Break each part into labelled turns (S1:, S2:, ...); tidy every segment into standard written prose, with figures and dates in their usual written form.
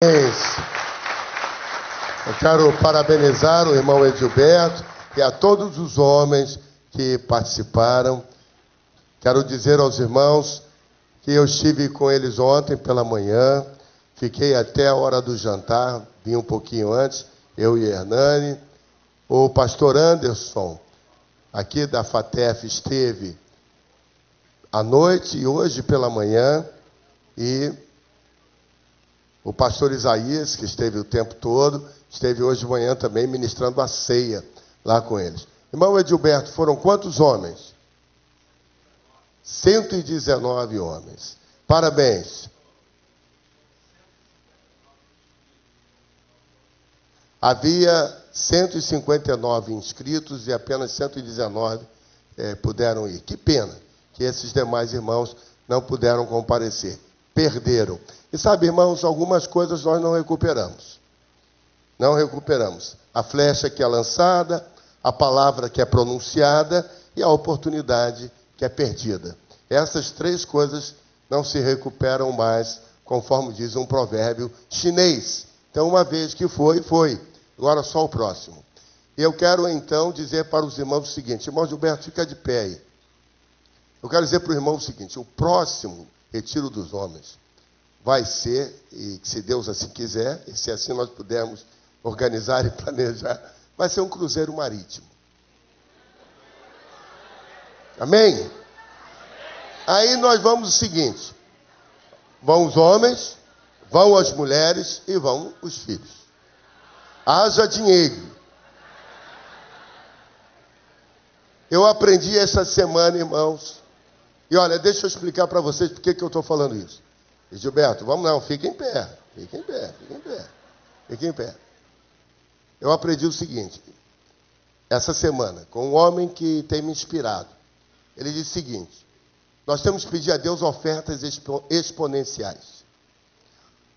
S1: Eu quero parabenizar o irmão Edilberto e a todos os homens que participaram. Quero dizer aos irmãos que eu estive com eles ontem pela manhã, fiquei até a hora do jantar, vim um pouquinho antes, eu e Hernani. O pastor Anderson, aqui da FATEF, esteve à noite e hoje pela manhã, e o pastor Isaías, que esteve o tempo todo, esteve hoje de manhã também ministrando a ceia lá com eles. Irmão Edilberto, foram quantos homens? 119 homens. Parabéns. Havia 159 inscritos e apenas 119 puderam ir. Que pena que esses demais irmãos não puderam comparecer. Perderam. E sabe, irmãos, algumas coisas nós não recuperamos. Não recuperamos. A flecha que é lançada, a palavra que é pronunciada e a oportunidade que é perdida. Essas três coisas não se recuperam mais, conforme diz um provérbio chinês. Então, uma vez que foi, foi. Agora só o próximo. E eu quero, então, dizer para os irmãos o seguinte. Irmão Gilberto, fica de pé aí. Eu quero dizer para o irmão o seguinte. O próximo retiro dos homens vai ser, e se Deus assim quiser, e se assim nós pudermos organizar e planejar, vai ser um cruzeiro marítimo. Amém? Aí nós vamos o seguinte, vão os homens, vão as mulheres e vão os filhos. Haja dinheiro. Eu aprendi essa semana, irmãos, e olha, deixa eu explicar para vocês por que eu estou falando isso. E Gilberto, vamos não, fica em pé, fica em pé, fica em pé, fica em pé. Eu aprendi o seguinte, essa semana, com um homem que tem me inspirado. Ele disse o seguinte, nós temos que pedir a Deus ofertas exponenciais.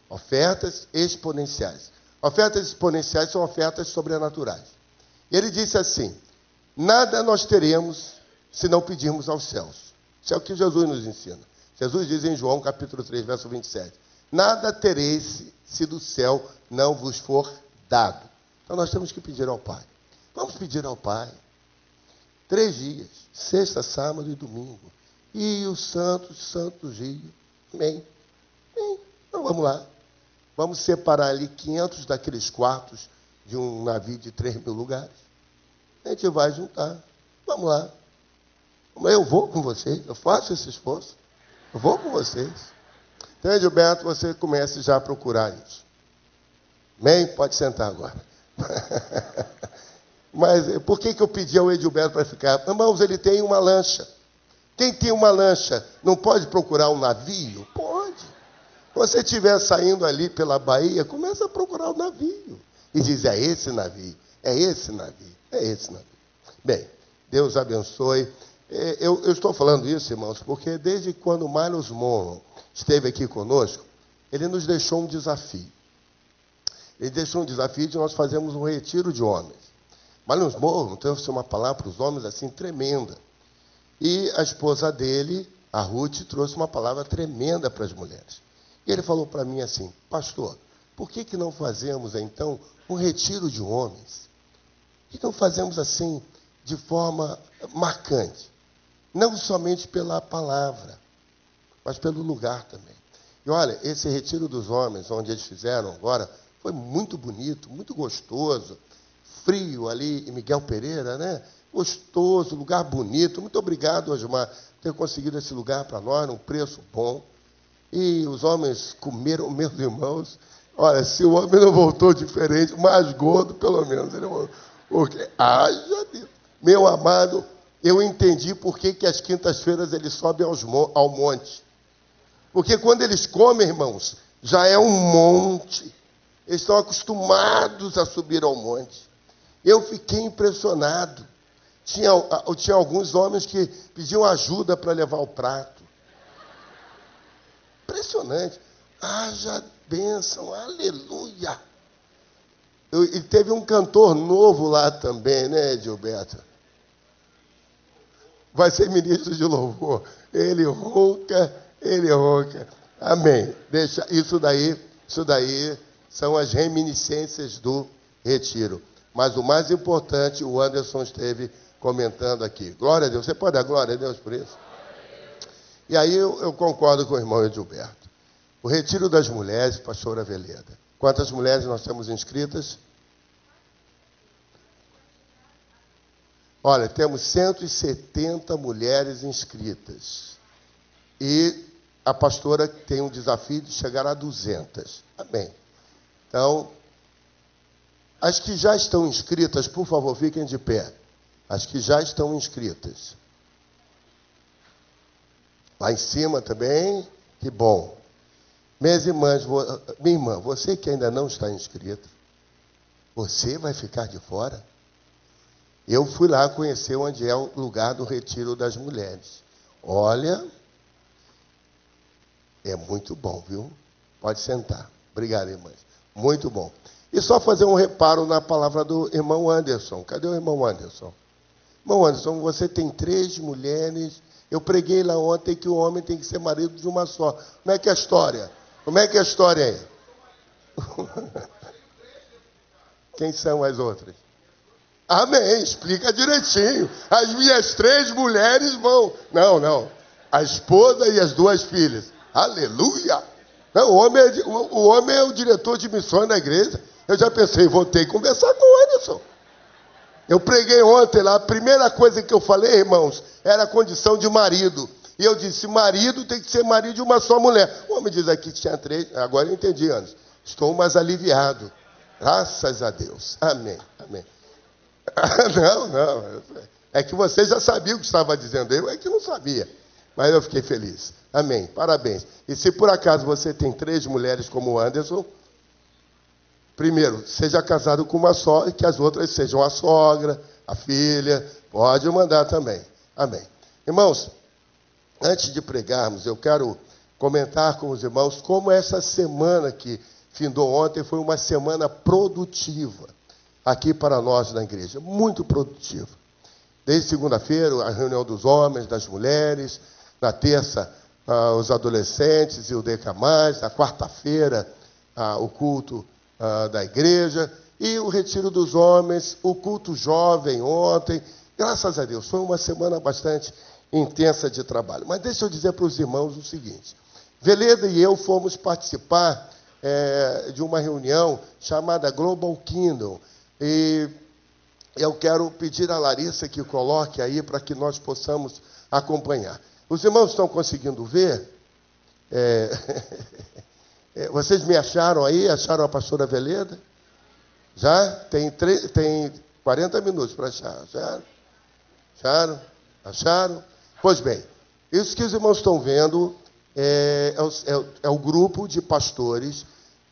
S1: Ofertas exponenciais. Ofertas exponenciais são ofertas sobrenaturais. E ele disse assim, nada nós teremos se não pedirmos aos céus. Isso é o que Jesus nos ensina. Jesus diz em João capítulo 3, verso 27, nada tereis se do céu não vos for dado. Então nós temos que pedir ao Pai. Vamos pedir ao Pai. 3 dias, sexta, sábado e domingo. E os santos dias. Amém. Amém. Então vamos lá. Vamos separar ali 500 daqueles quartos de um navio de 3.000 lugares. A gente vai juntar. Vamos lá. Eu vou com vocês, eu faço esse esforço. Eu vou com vocês. Então, Gilberto, você comece já a procurar isso. Amém? Pode sentar agora. Mas por que eu pedi ao Edilberto para ficar? Irmãos, ele tem uma lancha. Quem tem uma lancha não pode procurar um navio? Pode. Quando você estiver saindo ali pela Bahia, começa a procurar o navio. E diz, é esse navio, é esse navio, é esse navio. Bem, Deus abençoe. Eu estou falando isso, irmãos, porque desde quando Miles Monroe esteve aqui conosco, ele nos deixou um desafio. Ele deixou um desafio de nós fazermos um retiro de homens. Miles Monroe trouxe uma palavra para os homens assim tremenda. E a esposa dele, a Ruth, trouxe uma palavra tremenda para as mulheres. E ele falou para mim assim, pastor, por que não fazemos então um retiro de homens? Por que não fazemos assim de forma marcante? Não somente pela palavra, mas pelo lugar também. E olha, esse retiro dos homens, onde eles fizeram agora, foi muito bonito, muito gostoso. Frio ali em Miguel Pereira, né? Gostoso, lugar bonito. Muito obrigado, Osmar, por ter conseguido esse lugar para nós, num preço bom. E os homens comeram, meus irmãos. Olha, se o homem não voltou diferente, mais gordo, pelo menos. Ele voltou. Porque, haja Deus. Meu amado, eu entendi por que às quintas-feiras eles sobem ao monte. Porque quando eles comem, irmãos, já é um monte. Eles estão acostumados a subir ao monte. Eu fiquei impressionado. Tinha alguns homens que pediam ajuda para levar o prato. Impressionante. Haja bênção, aleluia. E teve um cantor novo lá também, né, Gilberto? Vai ser ministro de louvor. Ele ronca. Amém. Deixa isso daí são as reminiscências do retiro. Mas o mais importante, o Anderson esteve comentando aqui. Glória a Deus. Você pode dar glória a Deus por isso? E aí eu concordo com o irmão Edilberto. O retiro das mulheres, pastora Veleda. Quantas mulheres nós temos inscritas? Olha, temos 170 mulheres inscritas. E a pastora tem um desafio de chegar a 200. Amém. Então, as que já estão inscritas, por favor, fiquem de pé. As que já estão inscritas. Lá em cima também, que bom. Minhas irmãs, minha irmã, você que ainda não está inscrita, você vai ficar de fora? Eu fui lá conhecer onde é o lugar do retiro das mulheres. Olha, é muito bom, viu? Pode sentar. Obrigado, irmãs. Muito bom. E só fazer um reparo na palavra do irmão Anderson. Cadê o irmão Anderson? Irmão Anderson, você tem 3 mulheres. Eu preguei lá ontem que o homem tem que ser marido de uma só. Como é que é a história? Como é que é a história aí? Quem são as outras? Amém, explica direitinho. As minhas 3 mulheres vão. Não. A esposa e as 2 filhas. Aleluia! Não, o homem é o diretor de missões da igreja. Eu já pensei, vou ter que conversar com o Anderson. Eu preguei ontem lá, a primeira coisa que eu falei, irmãos, era a condição de marido. E eu disse, marido tem que ser marido de uma só mulher. O homem diz aqui que tinha 3, agora eu entendi, Anderson. Estou mais aliviado. Graças a Deus. Amém. Não. É que você já sabia o que estava dizendo. Eu é que não sabia. Mas eu fiquei feliz. Amém. Parabéns. E se por acaso você tem 3 mulheres como o Anderson, primeiro, seja casado com uma só e que as outras sejam a sogra, a filha. Pode mandar também. Amém. Irmãos, antes de pregarmos, eu quero comentar com os irmãos como essa semana que findou ontem foi uma semana produtiva aqui para nós na igreja. Muito produtiva. Desde segunda-feira, a reunião dos homens, das mulheres. Na terça, os adolescentes e o DK+. Na quarta-feira, o culto da igreja. E o retiro dos homens, o culto jovem ontem. Graças a Deus, foi uma semana bastante intensa de trabalho. Mas deixa eu dizer para os irmãos o seguinte. Veleda e eu fomos participar de uma reunião chamada Global Kingdom. E eu quero pedir a Larissa que coloque aí para que nós possamos acompanhar. Os irmãos estão conseguindo ver? Vocês me acharam aí? Acharam a pastora Veleda? Já? Tem 40 minutos para achar. Acharam? Pois bem, isso que os irmãos estão vendo é o grupo de pastores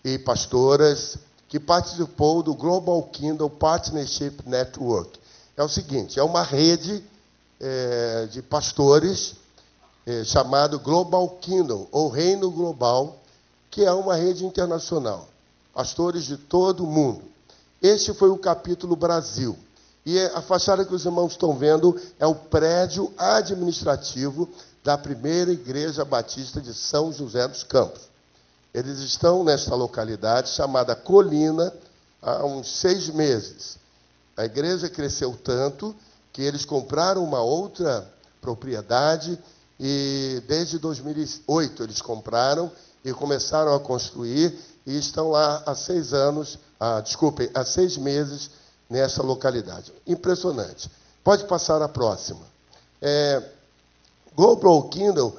S1: e pastoras que participou do Global Kingdom Partnership Network. É o seguinte, é uma rede de pastores chamado Global Kingdom, ou Reino Global, que é uma rede internacional. Pastores de todo o mundo. Este foi o capítulo Brasil. E a fachada que os irmãos estão vendo é o prédio administrativo da primeira Igreja Batista de São José dos Campos. Eles estão nesta localidade chamada Colina há uns 6 meses. A igreja cresceu tanto que eles compraram uma outra propriedade e desde 2008 eles compraram e começaram a construir e estão lá há 6 meses nessa localidade. Impressionante. Pode passar a próxima. Global Kingdom,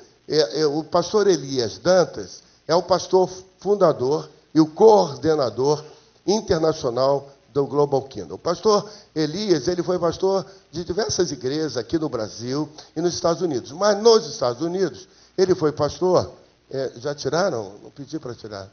S1: o pastor Elias Dantas é o pastor fundador e o coordenador internacional do Global Kingdom. O pastor Elias, ele foi pastor de diversas igrejas aqui no Brasil e nos Estados Unidos. Mas nos Estados Unidos, ele foi pastor... já tiraram? Não pedi para tirar.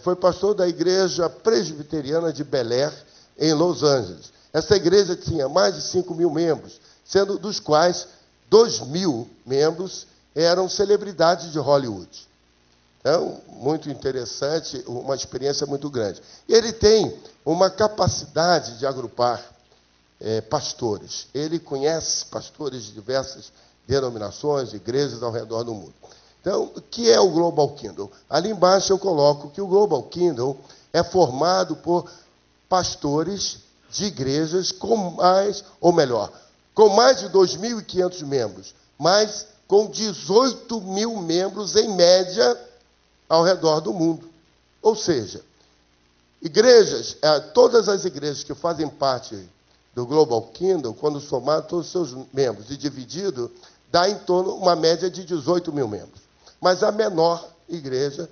S1: Foi pastor da igreja presbiteriana de Bel Air, em Los Angeles. Essa igreja tinha mais de 5.000 membros, sendo dos quais 2.000 membros eram celebridades de Hollywood. Então, muito interessante, uma experiência muito grande. E ele tem uma capacidade de agrupar pastores. Ele conhece pastores de diversas denominações, igrejas ao redor do mundo. Então, o que é o Global Kingdom? Ali embaixo eu coloco que o Global Kingdom é formado por pastores de igrejas com mais, ou melhor, com mais de 2.500 membros, mas com 18 mil membros em média ao redor do mundo. Ou seja, igrejas, todas as igrejas que fazem parte do Global Kingdom, quando somar todos os seus membros e dividido, dá em torno uma média de 18 mil membros. Mas a menor igreja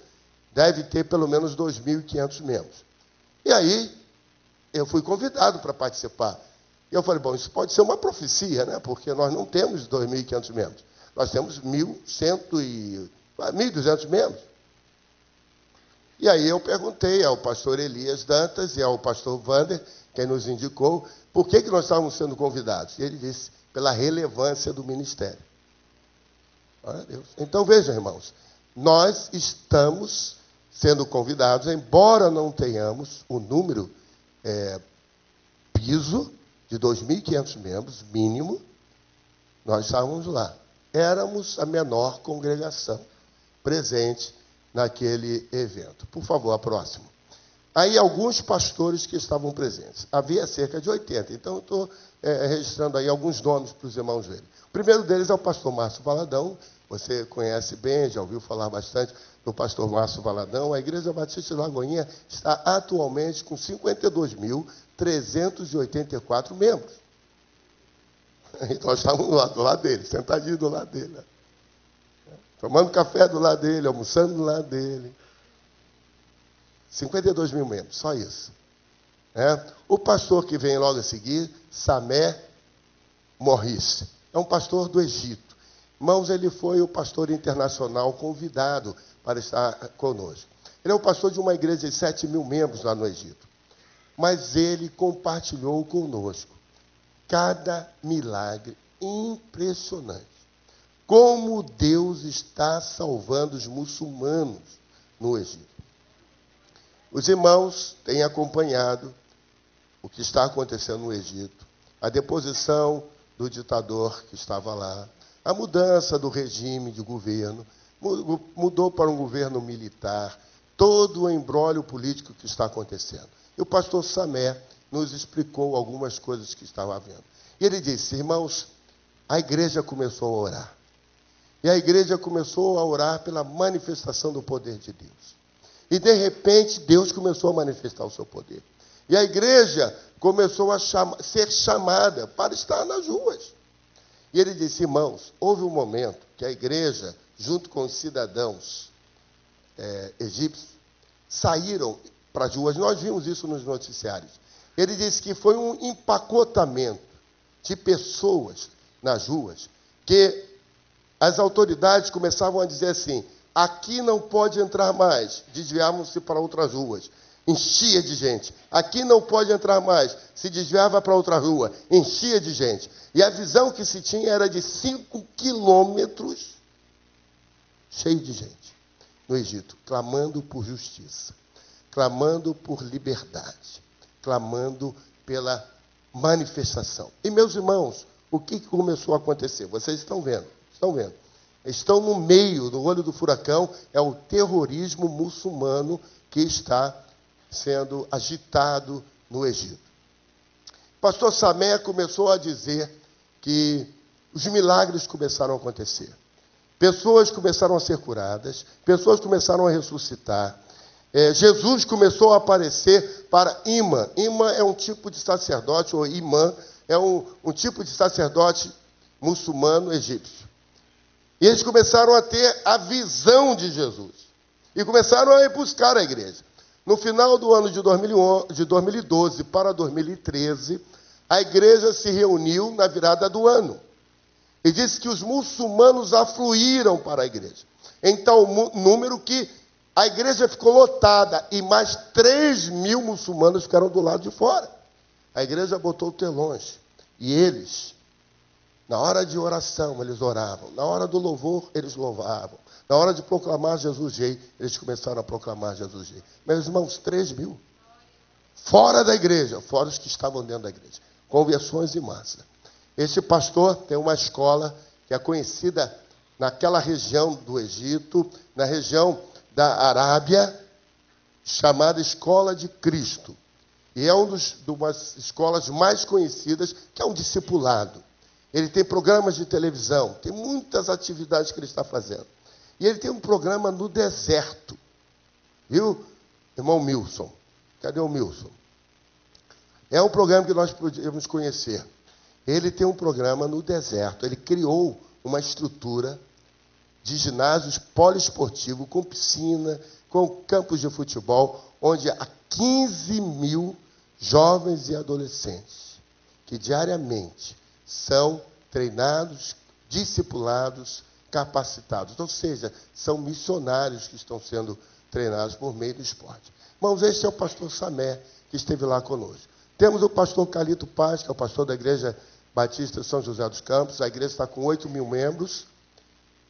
S1: deve ter pelo menos 2.500 membros. E aí, eu fui convidado para participar. E eu falei, bom, isso pode ser uma profecia, né? Porque nós não temos 2.500 membros. Nós temos 1.200 membros. E aí eu perguntei ao pastor Elias Dantas e ao pastor Wander, quem nos indicou, por que nós estávamos sendo convidados. E ele disse, pela relevância do ministério. Glória a Deus. Então, vejam, irmãos, nós estamos sendo convidados, embora não tenhamos o número piso de 2.500 membros, mínimo, nós estávamos lá. Éramos a menor congregação presente naquele evento. Por favor, a próxima. Aí, alguns pastores que estavam presentes. Havia cerca de 80. Então, eu estou registrando aí alguns nomes para os irmãos verem. O primeiro deles é o pastor Márcio Valadão. Você conhece bem, já ouviu falar bastante do pastor Márcio Valadão. A Igreja Batista de Lagoinha está atualmente com 52.384 membros. E nós estávamos do lado dele, sentadinho do lado dele. Né? Tomando café do lado dele, almoçando do lado dele. 52 mil membros, só isso. O pastor que vem logo a seguir, Samé Morris, é um pastor do Egito. Irmãos, ele foi o pastor internacional convidado para estar conosco. Ele é o pastor de uma igreja de 7 mil membros lá no Egito. Mas ele compartilhou conosco cada milagre impressionante. Como Deus está salvando os muçulmanos no Egito. Os irmãos têm acompanhado o que está acontecendo no Egito, a deposição do ditador que estava lá, a mudança do regime de governo, mudou para um governo militar, todo o embrólio político que está acontecendo. E o pastor Samé nos explicou algumas coisas que estava havendo. E ele disse, irmãos, a igreja começou a orar. E a igreja começou a orar pela manifestação do poder de Deus. E, de repente, Deus começou a manifestar o seu poder. E a igreja começou a ser chamada para estar nas ruas. E ele disse, irmãos, houve um momento que a igreja, junto com os cidadãos egípcios, saíram para as ruas. Nós vimos isso nos noticiários. Ele disse que foi um empacotamento de pessoas nas ruas, que as autoridades começavam a dizer assim, aqui não pode entrar mais, desviavam-se para outras ruas, enchia de gente. Aqui não pode entrar mais, se desviava para outra rua, enchia de gente. E a visão que se tinha era de 5 quilômetros cheio de gente no Egito, clamando por justiça, clamando por liberdade, clamando pela manifestação. E, meus irmãos, o que começou a acontecer? Vocês estão vendo, estão no meio do olho do furacão, é o terrorismo muçulmano que está sendo agitado no Egito. Pastor Samé começou a dizer que os milagres começaram a acontecer. Pessoas começaram a ser curadas, pessoas começaram a ressuscitar. Jesus começou a aparecer para imã. Imã é um tipo de sacerdote, ou imã é um tipo de sacerdote muçulmano egípcio. E eles começaram a ter a visão de Jesus. E começaram a ir buscar a igreja. No final do ano de 2012 para 2013, a igreja se reuniu na virada do ano. E disse que os muçulmanos afluíram para a igreja. Em tal número que a igreja ficou lotada e mais 3.000 muçulmanos ficaram do lado de fora. A igreja botou telões. E eles, na hora de oração, eles oravam. Na hora do louvor, eles louvavam. Na hora de proclamar Jesus Rei, eles começaram a proclamar Jesus Rei. Meus irmãos, 3.000. Fora da igreja, fora os que estavam dentro da igreja. Conversões em massa. Esse pastor tem uma escola que é conhecida naquela região do Egito, na região da Arábia, chamada Escola de Cristo. E é uma das escolas mais conhecidas, que é um discipulado. Ele tem programas de televisão, tem muitas atividades que ele está fazendo. E ele tem um programa no deserto. Viu, irmão Milson? Cadê o Milson? É um programa que nós podemos conhecer. Ele tem um programa no deserto. Ele criou uma estrutura de ginásios poliesportivo, com piscina, com campos de futebol, onde há 15 mil jovens e adolescentes que diariamente são treinados, discipulados, capacitados. Ou seja, são missionários que estão sendo treinados por meio do esporte. Irmãos, este é o pastor Samé, que esteve lá conosco. Temos o pastor Calito Paz, que é o pastor da Igreja Batista São José dos Campos. A igreja está com 8 mil membros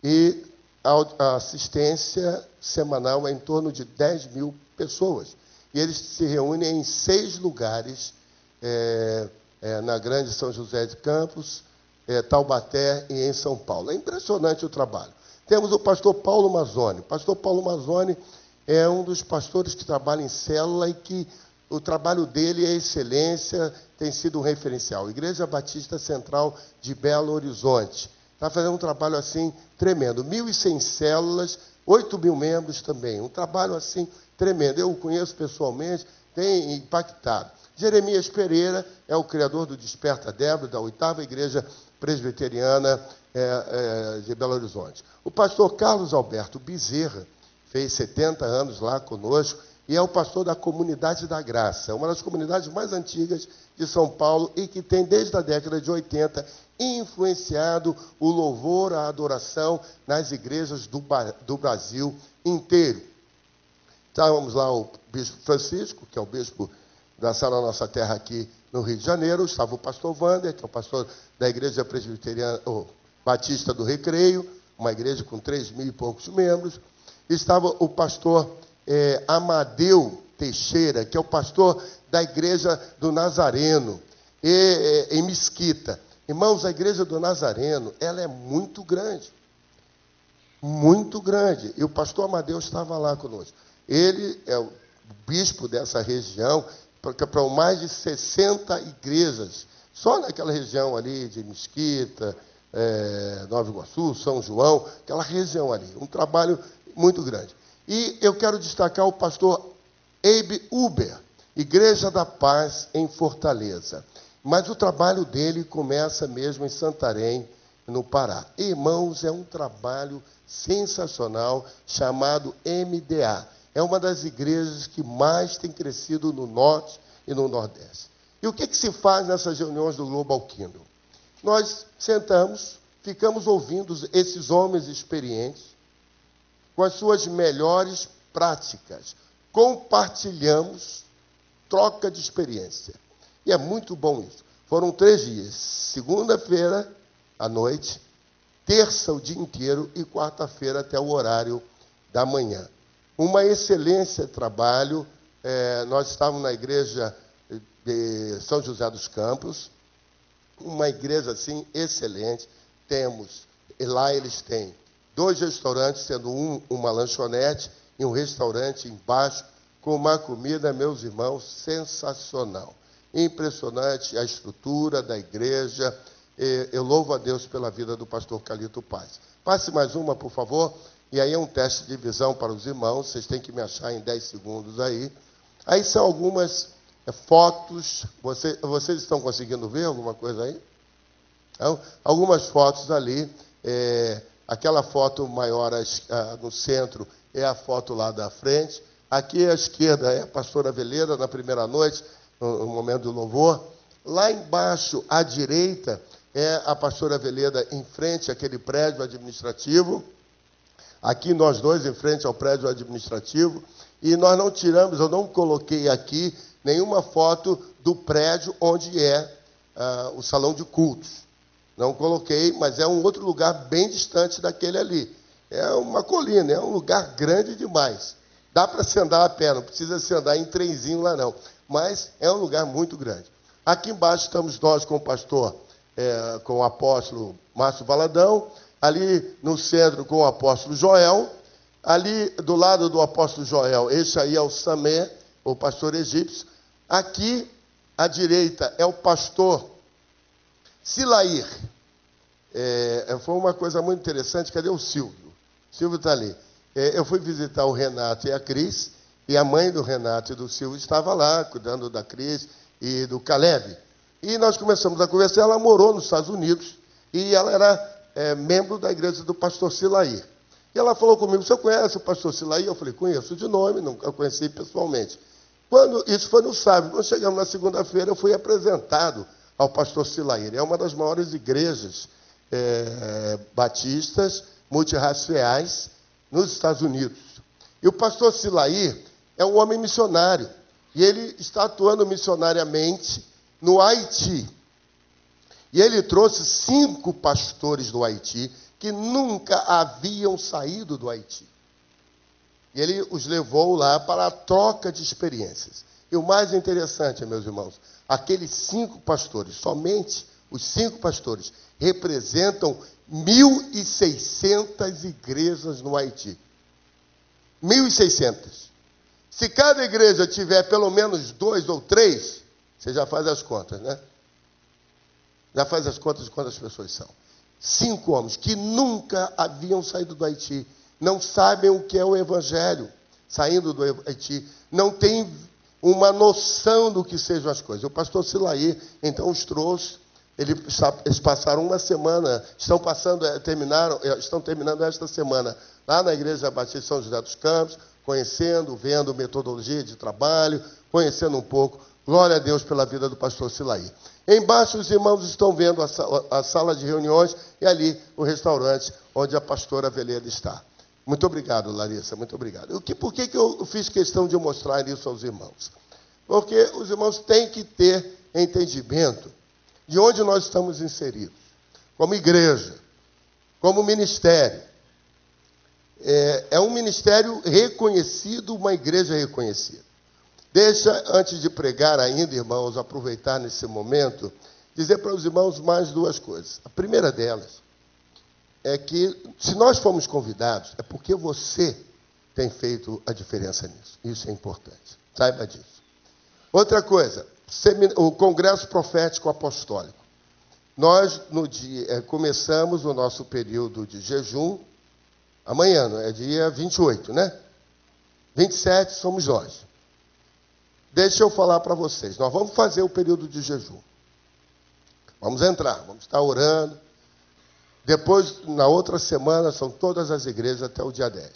S1: e a assistência semanal é em torno de 10 mil pessoas. E eles se reúnem em 6 lugares, na Grande São José de Campos, Taubaté e em São Paulo. É impressionante o trabalho. Temos o pastor Paulo Mazzoni. O pastor Paulo Mazzoni é um dos pastores que trabalha em célula e que o trabalho dele é excelência, tem sido um referencial. Igreja Batista Central de Belo Horizonte. Está fazendo um trabalho assim tremendo. 1.100 células, 8 mil membros também. Um trabalho assim tremendo. Eu o conheço pessoalmente, tem impactado. Jeremias Pereira é o criador do Desperta Débora, da 8ª Igreja Presbiteriana de Belo Horizonte. O pastor Carlos Alberto Bezerra fez 70 anos lá conosco e é o pastor da Comunidade da Graça, uma das comunidades mais antigas de São Paulo e que tem, desde a década de 80, influenciado o louvor, a adoração nas igrejas do Brasil inteiro. Estávamos lá o bispo Francisco, que é o bispo da Sala Nossa Terra aqui no Rio de Janeiro. Estava o pastor Wander, que é o pastor da Igreja Presbiteriana Batista do Recreio, uma igreja com 3 mil e poucos membros. Estava o pastor Amadeu Teixeira, que é o pastor da Igreja do Nazareno, em Mesquita. Irmãos, a Igreja do Nazareno, ela é muito grande. Muito grande. E o pastor Amadeu estava lá conosco. Ele é o bispo dessa região, para mais de 60 igrejas, só naquela região ali de Mesquita, Nova Iguaçu, São João, aquela região ali. Um trabalho muito grande. E eu quero destacar o pastor Abe Uber, Igreja da Paz em Fortaleza. Mas o trabalho dele começa mesmo em Santarém, no Pará. Irmãos, é um trabalho sensacional chamado MDA. É uma das igrejas que mais tem crescido no Norte e no Nordeste. E o que se faz nessas reuniões do Global Kingdom? Nós sentamos, ficamos ouvindo esses homens experientes com as suas melhores práticas. Compartilhamos, troca de experiência. E é muito bom isso. Foram 3 dias. Segunda-feira à noite, terça o dia inteiro e quarta-feira até o horário da manhã. Uma excelência de trabalho. Nós estávamos na igreja de São José dos Campos, uma igreja assim excelente. Lá eles têm 2 restaurantes, sendo uma lanchonete e um restaurante embaixo, com uma comida, meus irmãos, sensacional. Impressionante a estrutura da igreja. Eu louvo a Deus pela vida do pastor Calito Paz. Passe mais uma, por favor. E aí é um teste de visão para os irmãos. Vocês têm que me achar em 10 segundos aí. Aí são algumas fotos. Vocês estão conseguindo ver alguma coisa aí? Então, algumas fotos ali. Aquela foto maior no centro é a foto lá da frente. Aqui à esquerda é a pastora Veleda, na primeira noite, no momento do louvor. Lá embaixo, à direita, é a pastora Veleda em frente àquele prédio administrativo. Aqui nós dois em frente ao prédio administrativo. E nós não tiramos, eu não coloquei aqui nenhuma foto do prédio onde é o salão de cultos. Não coloquei, mas é um outro lugar bem distante daquele ali. É uma colina, é um lugar grande demais. Dá para se andar a pé, não precisa se andar em trenzinho lá não. Mas é um lugar muito grande. Aqui embaixo estamos nós com o pastor, com o apóstolo Márcio Valadão, ali no centro com o apóstolo Joel, ali do lado do apóstolo Joel, esse aí é o Samé, o pastor egípcio. Aqui, à direita, é o pastor Silair. Foi uma coisa muito interessante. Cadê o Silvio? O Silvio está ali. Eu fui visitar o Renato e a Cris, e a mãe do Renato e do Silvio estava lá, cuidando da Cris e do Caleb. E nós começamos a conversar. Ela morou nos Estados Unidos, e ela era membro da igreja do pastor Silair. E ela falou comigo: você conhece o pastor Silair? Eu falei: conheço de nome, nunca conheci pessoalmente. Isso foi no sábado. Quando chegamos na segunda-feira, eu fui apresentado ao pastor Silair. É uma das maiores igrejas batistas, multirraciais, nos Estados Unidos. E o pastor Silair é um homem missionário. E ele está atuando missionariamente no Haiti. E ele trouxe 5 pastores do Haiti que nunca haviam saído do Haiti. E ele os levou lá para a troca de experiências. E o mais interessante, meus irmãos, aqueles 5 pastores, somente os 5 pastores, representam 1.600 igrejas no Haiti. 1.600. Se cada igreja tiver pelo menos 2 ou 3, você já faz as contas, né? Já faz as contas de quantas pessoas são. 5 homens que nunca haviam saído do Haiti, não sabem o que é o evangelho, saindo do Haiti, não têm uma noção do que sejam as coisas. O pastor Silair, então, os trouxe. Eles passaram uma semana, estão terminando esta semana, lá na Igreja Batista São José dos Campos, conhecendo, vendo metodologia de trabalho, conhecendo um pouco. Glória a Deus pela vida do pastor Silair. Embaixo, os irmãos estão vendo a sala de reuniões e ali o restaurante onde a pastora Veleda está. Muito obrigado, Larissa, muito obrigado. Por que eu fiz questão de mostrar isso aos irmãos? Porque os irmãos têm que ter entendimento de onde nós estamos inseridos, como igreja, como ministério. É um ministério reconhecido, uma igreja reconhecida. Deixa, antes de pregar ainda, irmãos, aproveitar nesse momento, dizer para os irmãos mais 2 coisas. A primeira delas é que, se nós fomos convidados, é porque você tem feito a diferença nisso. Isso é importante. Saiba disso. Outra coisa, o Congresso Profético Apostólico. Nós, começamos o nosso período de jejum, amanhã, é dia 28, né? 27 somos nós. Deixa eu falar para vocês, nós vamos fazer o período de jejum. Vamos entrar, vamos estar orando. Depois, na outra semana, são todas as igrejas até o dia 10.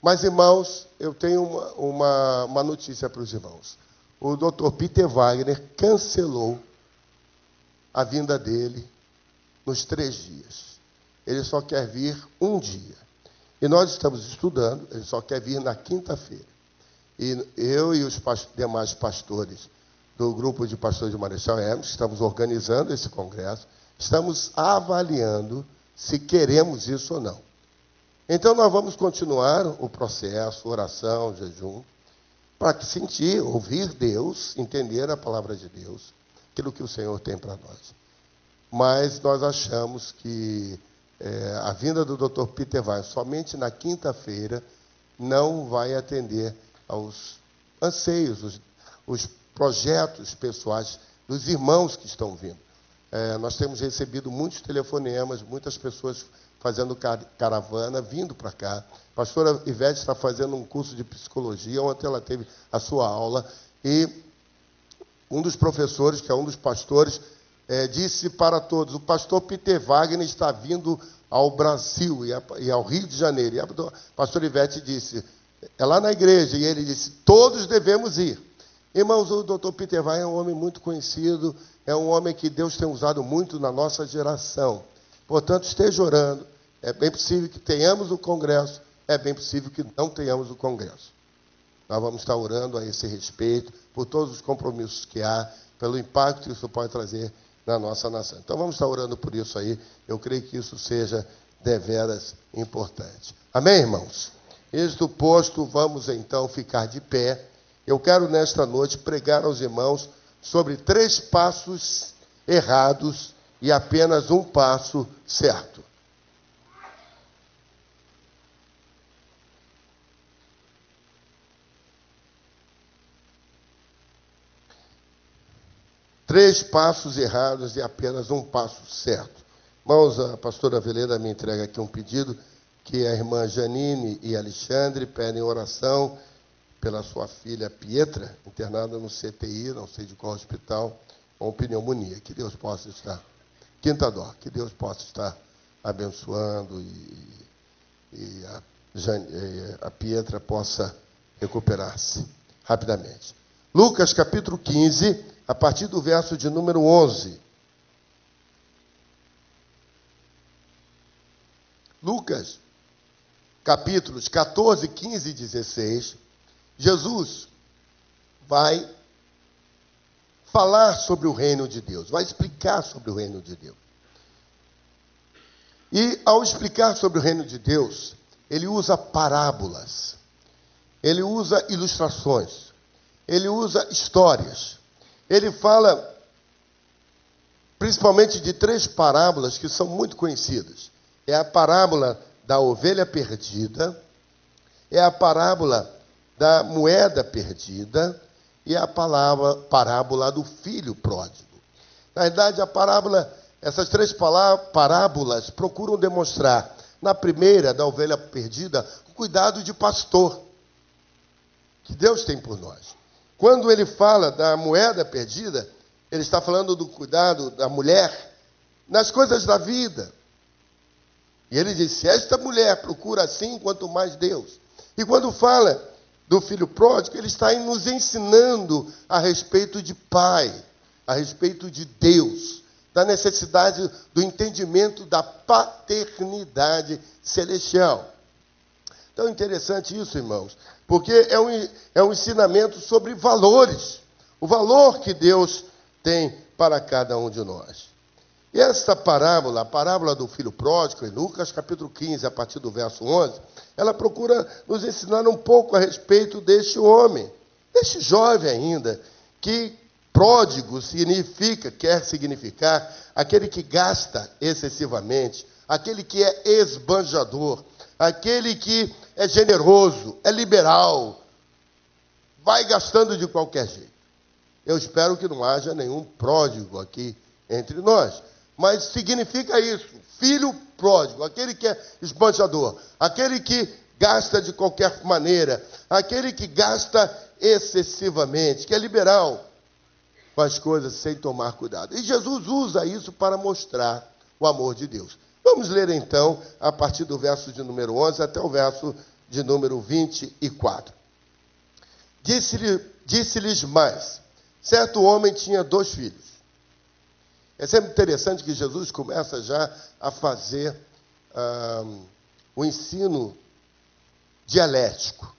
S1: Mas, irmãos, eu tenho uma notícia para os irmãos. O Dr. Peter Wagner cancelou a vinda dele nos 3 dias. Ele só quer vir um dia. E nós estamos estudando, ele só quer vir na quinta-feira. E eu e os demais pastores do grupo de pastores de Marechal Hermes estamos organizando esse congresso, estamos avaliando se queremos isso ou não. Então, nós vamos continuar o processo, oração, jejum, para sentir, ouvir Deus, entender a palavra de Deus, aquilo que o Senhor tem para nós. Mas nós achamos que a vinda do Dr. Peter Wagner somente na quinta-feira não vai atender aos anseios, os projetos pessoais dos irmãos que estão vindo. Nós temos recebido muitos telefonemas, muitas pessoas fazendo caravana, vindo para cá. A pastora Ivete está fazendo um curso de psicologia, ontem ela teve a sua aula, e um dos professores, que é um dos pastores, disse para todos: o pastor Peter Wagner está vindo ao Brasil e ao Rio de Janeiro. E a pastora Ivete disse, é lá na igreja, e ele disse, todos devemos ir. Irmãos, o Dr. Peter Wagner é um homem muito conhecido, é um homem que Deus tem usado muito na nossa geração. Portanto, esteja orando. É bem possível que tenhamos o congresso, é bem possível que não tenhamos o congresso. Nós vamos estar orando a esse respeito, por todos os compromissos que há, pelo impacto que isso pode trazer na nossa nação. Então, vamos estar orando por isso aí. Eu creio que isso seja deveras importante. Amém, irmãos? Isto posto, vamos então ficar de pé. Eu quero, nesta noite, pregar aos irmãos sobre 3 passos errados e apenas um passo certo. 3 passos errados e apenas um passo certo. Irmãos, a pastora Veleda me entrega aqui um pedido que a irmã Janine e Alexandre pedem oração pela sua filha Pietra, internada no CTI, não sei de qual hospital, com pneumonia. Que Deus possa estar, Quinta Dó, que Deus possa estar abençoando e a Pietra possa recuperar-se rapidamente. Lucas capítulo 15, a partir do verso de número 11. Lucas, capítulos 14, 15 e 16, Jesus vai falar sobre o reino de Deus, vai explicar sobre o reino de Deus. E ao explicar sobre o reino de Deus, ele usa parábolas, ele usa ilustrações, ele usa histórias. Ele fala principalmente de 3 parábolas que são muito conhecidas. É a parábola da ovelha perdida, é a parábola da moeda perdida e a parábola do filho pródigo. Na verdade, essas 3 parábolas procuram demonstrar, na primeira, da ovelha perdida, o cuidado de pastor que Deus tem por nós. Quando ele fala da moeda perdida, ele está falando do cuidado da mulher nas coisas da vida. E ele diz, se esta mulher procura assim, quanto mais Deus. E quando fala do filho pródigo, ele está nos ensinando a respeito de pai, a respeito de Deus, da necessidade do entendimento da paternidade celestial. Então é interessante isso, irmãos, porque é um ensinamento sobre valores, o valor que Deus tem para cada um de nós. E esta parábola, a parábola do filho pródigo, em Lucas capítulo 15, a partir do verso 11, ela procura nos ensinar um pouco a respeito deste homem, deste jovem ainda, que pródigo quer significar aquele que gasta excessivamente, aquele que é esbanjador, aquele que é generoso, é liberal, vai gastando de qualquer jeito. Eu espero que não haja nenhum pródigo aqui entre nós. Mas significa isso, filho pródigo, aquele que é esbanjador, aquele que gasta de qualquer maneira, aquele que gasta excessivamente, que é liberal com as coisas sem tomar cuidado. E Jesus usa isso para mostrar o amor de Deus. Vamos ler então, a partir do verso de número 11 até o verso de número 24. Disse-lhes mais, certo homem tinha 2 filhos. É sempre interessante que Jesus começa já a fazer o ensino dialético.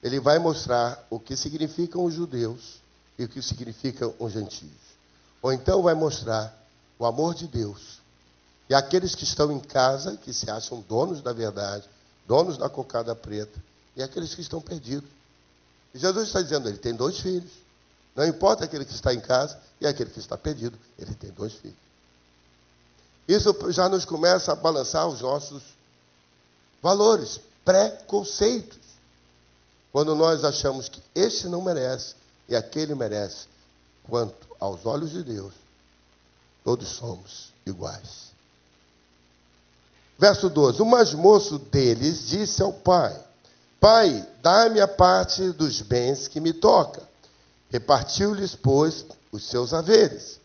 S1: Ele vai mostrar o que significam os judeus e o que significam os gentios. Ou então vai mostrar o amor de Deus. E aqueles que estão em casa, que se acham donos da verdade, donos da cocada preta, e aqueles que estão perdidos. E Jesus está dizendo, ele tem 2 filhos. Não importa aquele que está em casa e aquele que está perdido, ele tem 2 filhos. Isso já nos começa a balançar os nossos valores, preconceitos. Quando nós achamos que este não merece e aquele merece, quanto aos olhos de Deus, todos somos iguais. Verso 12. O mais moço deles disse ao pai, Pai, dá-me a parte dos bens que me toca. Repartiu-lhes, pois, os seus haveres.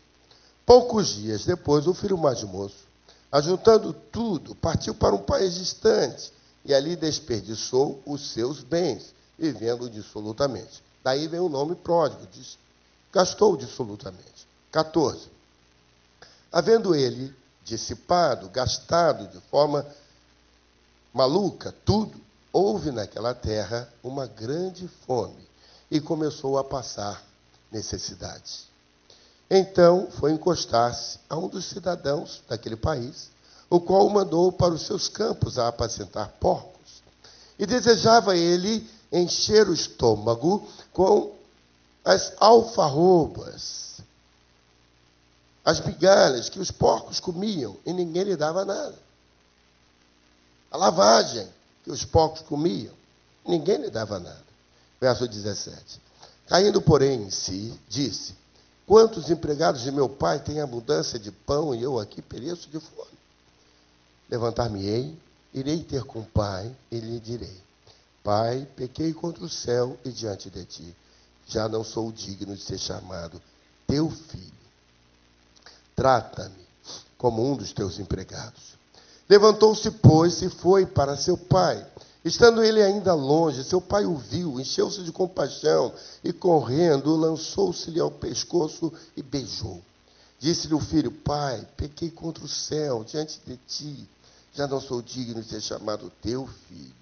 S1: Poucos dias depois, o filho mais moço, ajuntando tudo, partiu para um país distante e ali desperdiçou os seus bens, vivendo dissolutamente. Daí vem o nome pródigo, gastou dissolutamente. 14. Havendo ele dissipado, gastado de forma maluca tudo, houve naquela terra uma grande fome e começou a passar necessidade. Então foi encostar-se a um dos cidadãos daquele país, o qual o mandou para os seus campos a apacentar porcos. E desejava ele encher o estômago com as alfarrobas, as migalhas que os porcos comiam, e ninguém lhe dava nada. A lavagem que os porcos comiam, ninguém lhe dava nada. Verso 17. Caindo, porém, em si, disse, Quantos empregados de meu pai têm abundância de pão e eu aqui pereço de fome? Levantar-me-ei, irei ter com o pai e lhe direi: Pai, pequei contra o céu e diante de ti. Já não sou digno de ser chamado teu filho. Trata-me como um dos teus empregados. Levantou-se, pois, e foi para seu pai. Estando ele ainda longe, seu pai o viu, encheu-se de compaixão e, correndo, lançou-se-lhe ao pescoço e beijou. Disse-lhe o filho: Pai, pequei contra o céu diante de ti. Já não sou digno de ser chamado teu filho.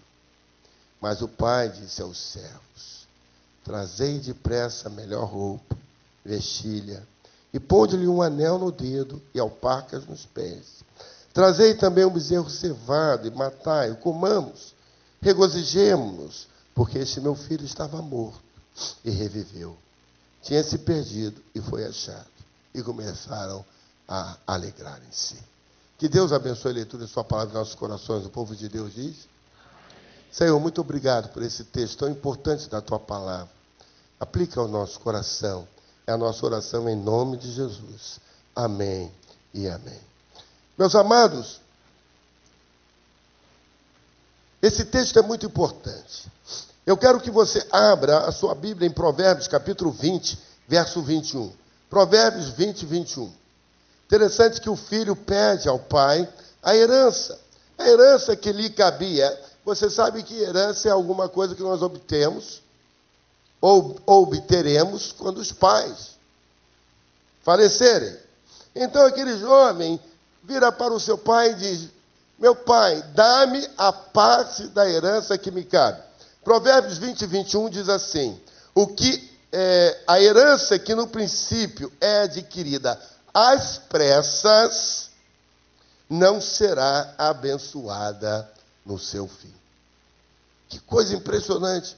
S1: Mas o pai disse aos servos: Trazei depressa a melhor roupa, vestilha, e ponde-lhe um anel no dedo e alparcas nos pés. Trazei também um bezerro cevado e matai-o, comamos, regozijemo-nos, porque este meu filho estava morto e reviveu. Tinha se perdido e foi achado. E começaram a alegrar-se. Que Deus abençoe a leitura de sua palavra em nossos corações. O povo de Deus diz: Senhor, muito obrigado por esse texto tão importante da tua palavra. Aplica ao nosso coração. É a nossa oração em nome de Jesus. Amém e amém. Meus amados, esse texto é muito importante. Eu quero que você abra a sua Bíblia em Provérbios, capítulo 20, verso 21. Provérbios 20, 21. Interessante que o filho pede ao pai a herança que lhe cabia. Você sabe que herança é alguma coisa que nós obtemos ou obteremos quando os pais falecerem. Então aquele jovem vira para o seu pai e diz: Meu pai, dá-me a parte da herança que me cabe. Provérbios 20, 21 diz assim: a herança que no princípio é adquirida às pressas não será abençoada no seu fim. Que coisa impressionante.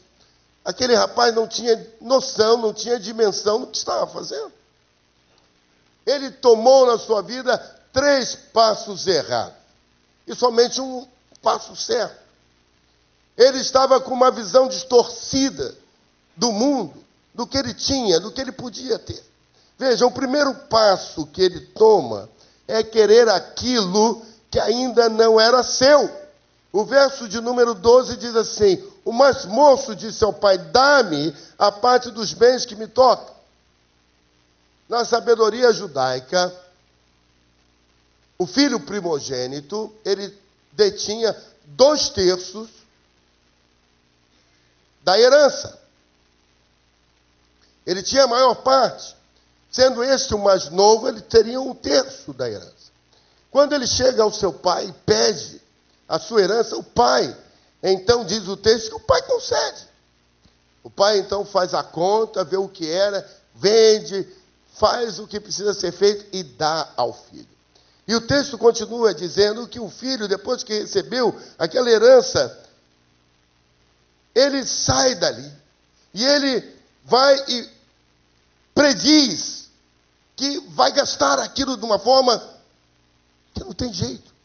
S1: Aquele rapaz não tinha noção, não tinha dimensão do que estava fazendo. Ele tomou na sua vida 3 passos errados e somente um passo certo. Ele estava com uma visão distorcida do mundo, do que ele tinha, do que ele podia ter. Veja, o primeiro passo que ele toma é querer aquilo que ainda não era seu. O verso de número 12 diz assim: O mais moço disse ao pai: Dá-me a parte dos bens que me tocam. Na sabedoria judaica, o filho primogênito, ele detinha 2/3 da herança. Ele tinha a maior parte. Sendo este o mais novo, ele teria 1/3 da herança. Quando ele chega ao seu pai e pede a sua herança, o pai, então diz o texto que o pai concede. O pai então faz a conta, vê o que era, vende, faz o que precisa ser feito e dá ao filho. E o texto continua dizendo que o filho, depois que recebeu aquela herança, ele sai dali e ele vai e prediz que vai gastar aquilo de uma forma que não tem jeito.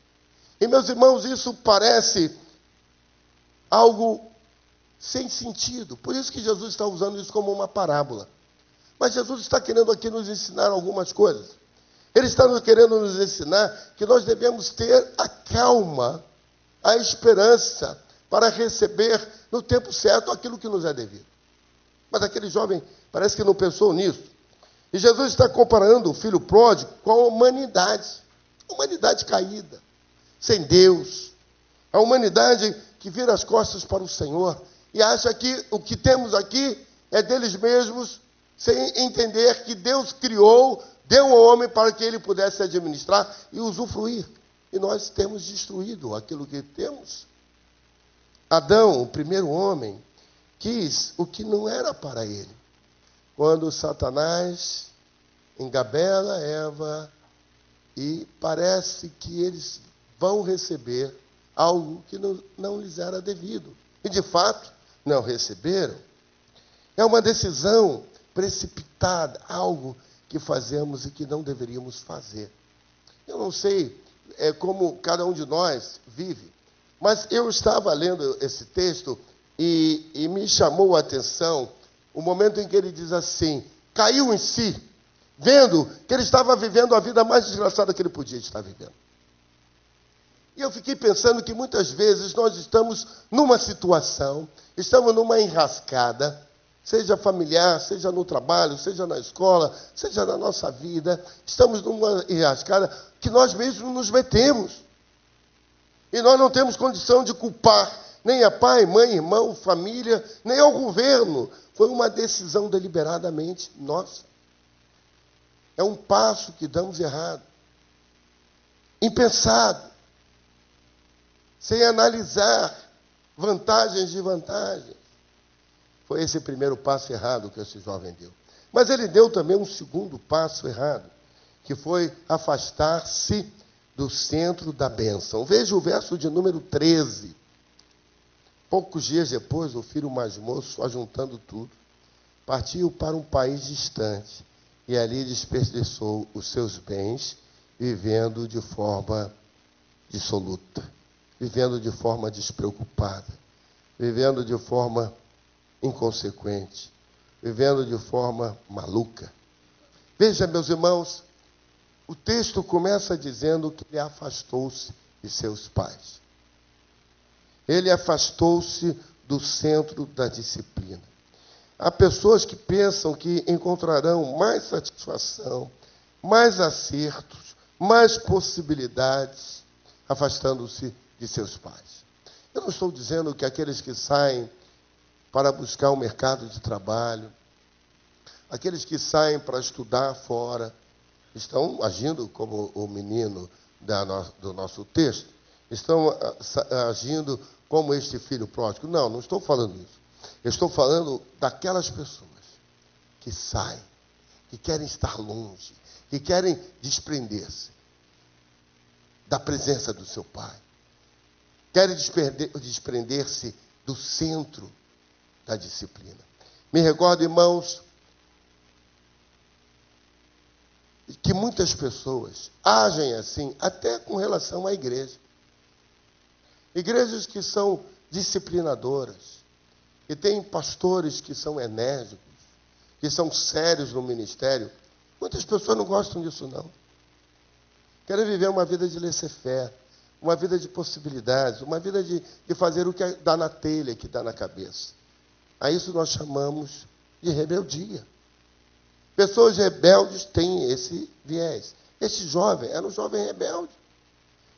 S1: E, meus irmãos, isso parece algo sem sentido. Por isso que Jesus está usando isso como uma parábola. Mas Jesus está querendo aqui nos ensinar algumas coisas. Ele está querendo nos ensinar que nós devemos ter a calma, a esperança para receber no tempo certo aquilo que nos é devido. Mas aquele jovem parece que não pensou nisso. E Jesus está comparando o filho pródigo com a humanidade caída, sem Deus. A humanidade que vira as costas para o Senhor e acha que o que temos aqui é deles mesmos, sem entender que Deus criou, deu ao homem para que ele pudesse administrar e usufruir. E nós temos destruído aquilo que temos. Adão, o primeiro homem, quis o que não era para ele. Quando Satanás engabela Eva e parece que eles vão receber algo que não lhes era devido. E, de fato, não receberam. É uma decisão precipitada, algo que fazemos e que não deveríamos fazer. Eu não sei como cada um de nós vive, mas eu estava lendo esse texto e me chamou a atenção o momento em que ele diz assim: caiu em si vendo que ele estava vivendo a vida mais desgraçada que ele podia estar vivendo. E eu fiquei pensando que muitas vezes nós estamos numa situação, estamos numa enrascada, seja familiar, seja no trabalho, seja na escola, seja na nossa vida, estamos numa enrascada que nós mesmos nos metemos. E nós não temos condição de culpar nem a pai, mãe, irmão, família, nem ao governo. Foi uma decisão deliberadamente nossa. É um passo que damos errado, impensado, sem analisar vantagens e desvantagens. Foi esse primeiro passo errado que esse jovem deu. Mas ele deu também um segundo passo errado, que foi afastar-se do centro da bênção. Veja o verso de número 13. Poucos dias depois, o filho mais moço, ajuntando tudo, partiu para um país distante e ali desperdiçou os seus bens, vivendo de forma dissoluta, vivendo de forma despreocupada, vivendo de forma inconsequente, vivendo de forma maluca. Veja, meus irmãos, o texto começa dizendo que ele afastou-se de seus pais. Ele afastou-se do centro da disciplina. Há pessoas que pensam que encontrarão mais satisfação, mais acertos, mais possibilidades, afastando-se de seus pais. Eu não estou dizendo que aqueles que saem para buscar um mercado de trabalho, aqueles que saem para estudar fora, estão agindo como o menino do nosso texto, estão agindo como este filho pródigo. Não, não estou falando isso. Eu estou falando daquelas pessoas que saem, que querem estar longe, que querem desprender-se da presença do seu pai, querem desprender-se do centro da disciplina. Me recordo, irmãos, que muitas pessoas agem assim, até com relação à igreja. Igrejas que são disciplinadoras, que têm pastores que são enérgicos, que são sérios no ministério. Muitas pessoas não gostam disso, não. Querem viver uma vida de laissez-faire, uma vida de possibilidades, uma vida de fazer o que dá na telha, que dá na cabeça. A isso nós chamamos de rebeldia. Pessoas rebeldes têm esse viés. Este jovem era um jovem rebelde.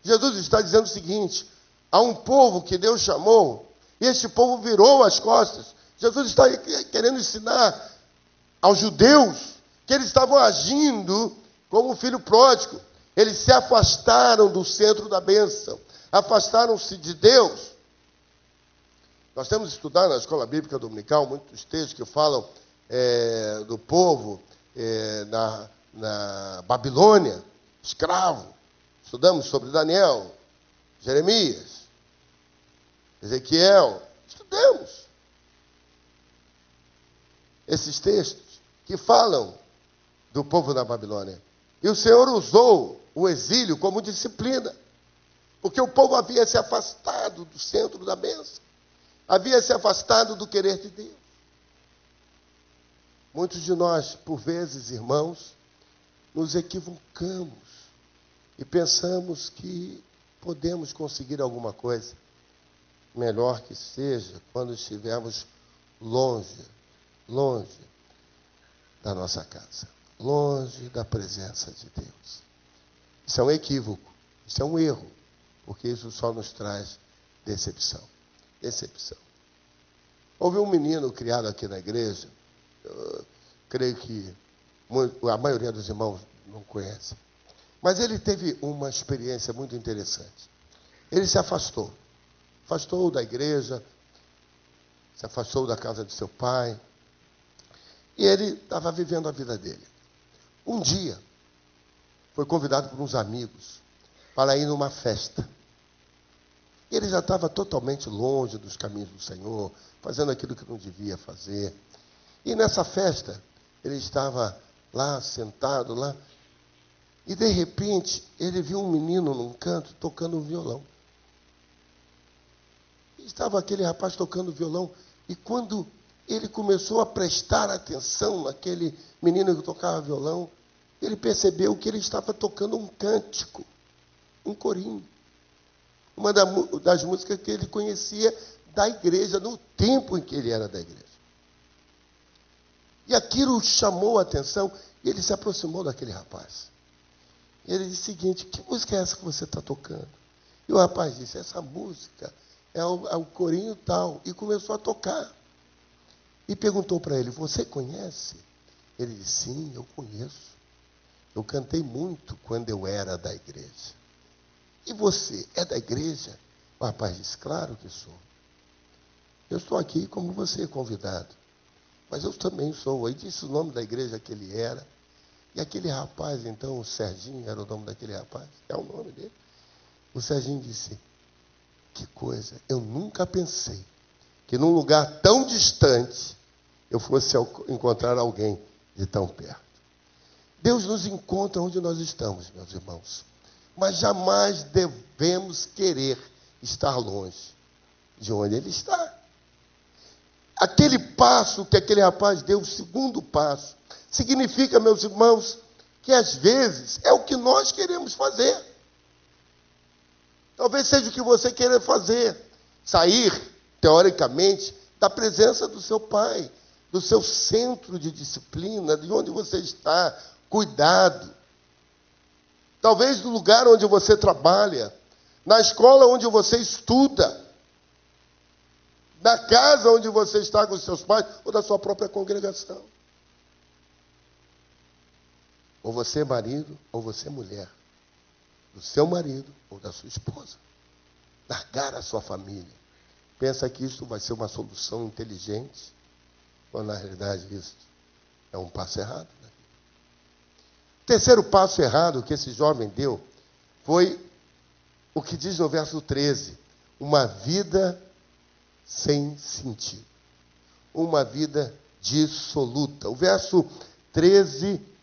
S1: Jesus está dizendo o seguinte: há um povo que Deus chamou, e este povo virou as costas. Jesus está querendo ensinar aos judeus que eles estavam agindo como o filho pródigo. Eles se afastaram do centro da bênção, afastaram-se de Deus. Nós temos estudado na escola bíblica dominical muitos textos que falam do povo na Babilônia, escravo. Estudamos sobre Daniel, Jeremias, Ezequiel. Estudamos esses textos que falam do povo na Babilônia. E o Senhor usou o exílio como disciplina, porque o povo havia se afastado do centro da bênção, havia se afastado do querer de Deus. Muitos de nós, por vezes, irmãos, nos equivocamos e pensamos que podemos conseguir alguma coisa, melhor que seja, quando estivermos longe da nossa casa, longe da presença de Deus. Isso é um equívoco, isso é um erro, porque isso só nos traz decepção. Decepção. Houve um menino criado aqui na igreja, eu creio que a maioria dos irmãos não conhece, mas ele teve uma experiência muito interessante. Ele se afastou da igreja, se afastou da casa de seu pai, e ele estava vivendo a vida dele. Um dia, foi convidado por uns amigos para ir numa festa. Ele já estava totalmente longe dos caminhos do Senhor, fazendo aquilo que não devia fazer. E nessa festa, ele estava lá, sentado lá, e de repente, ele viu um menino num canto tocando um violão. E estava aquele rapaz tocando violão, e quando ele começou a prestar atenção naquele menino que tocava violão, ele percebeu que ele estava tocando um cântico, um corinho. Uma das músicas que ele conhecia da igreja, no tempo em que ele era da igreja. E aquilo chamou a atenção, e ele se aproximou daquele rapaz. E ele disse o seguinte: que música é essa que você está tocando? E o rapaz disse: essa música é o corinho tal. E começou a tocar. E perguntou para ele: você conhece? Ele disse: sim, eu conheço. Eu cantei muito quando eu era da igreja. E você é da igreja? O rapaz disse: claro que sou. Eu estou aqui como você, convidado. Mas eu também sou. Aí disse o nome da igreja que ele era. E aquele rapaz, então, o Serginho, era o nome daquele rapaz. É o nome dele. O Serginho disse: que coisa, eu nunca pensei que num lugar tão distante eu fosse encontrar alguém de tão perto. Deus nos encontra onde nós estamos, meus irmãos. Mas jamais devemos querer estar longe de onde Ele está. Aquele passo que aquele rapaz deu, o segundo passo, significa, meus irmãos, que às vezes é o que nós queremos fazer. Talvez seja o que você queira fazer. Sair, teoricamente, da presença do seu pai, do seu centro de disciplina, de onde você está, cuidado. Talvez do lugar onde você trabalha, na escola onde você estuda, na casa onde você está com os seus pais, ou da sua própria congregação. Ou você é marido, ou você é mulher. Do seu marido ou da sua esposa. Largar a sua família. Pensa que isso vai ser uma solução inteligente, quando na realidade isso é um passo errado. Né? O terceiro passo errado que esse jovem deu foi o que diz no verso 13: uma vida sem sentido. Uma vida dissoluta. O verso 13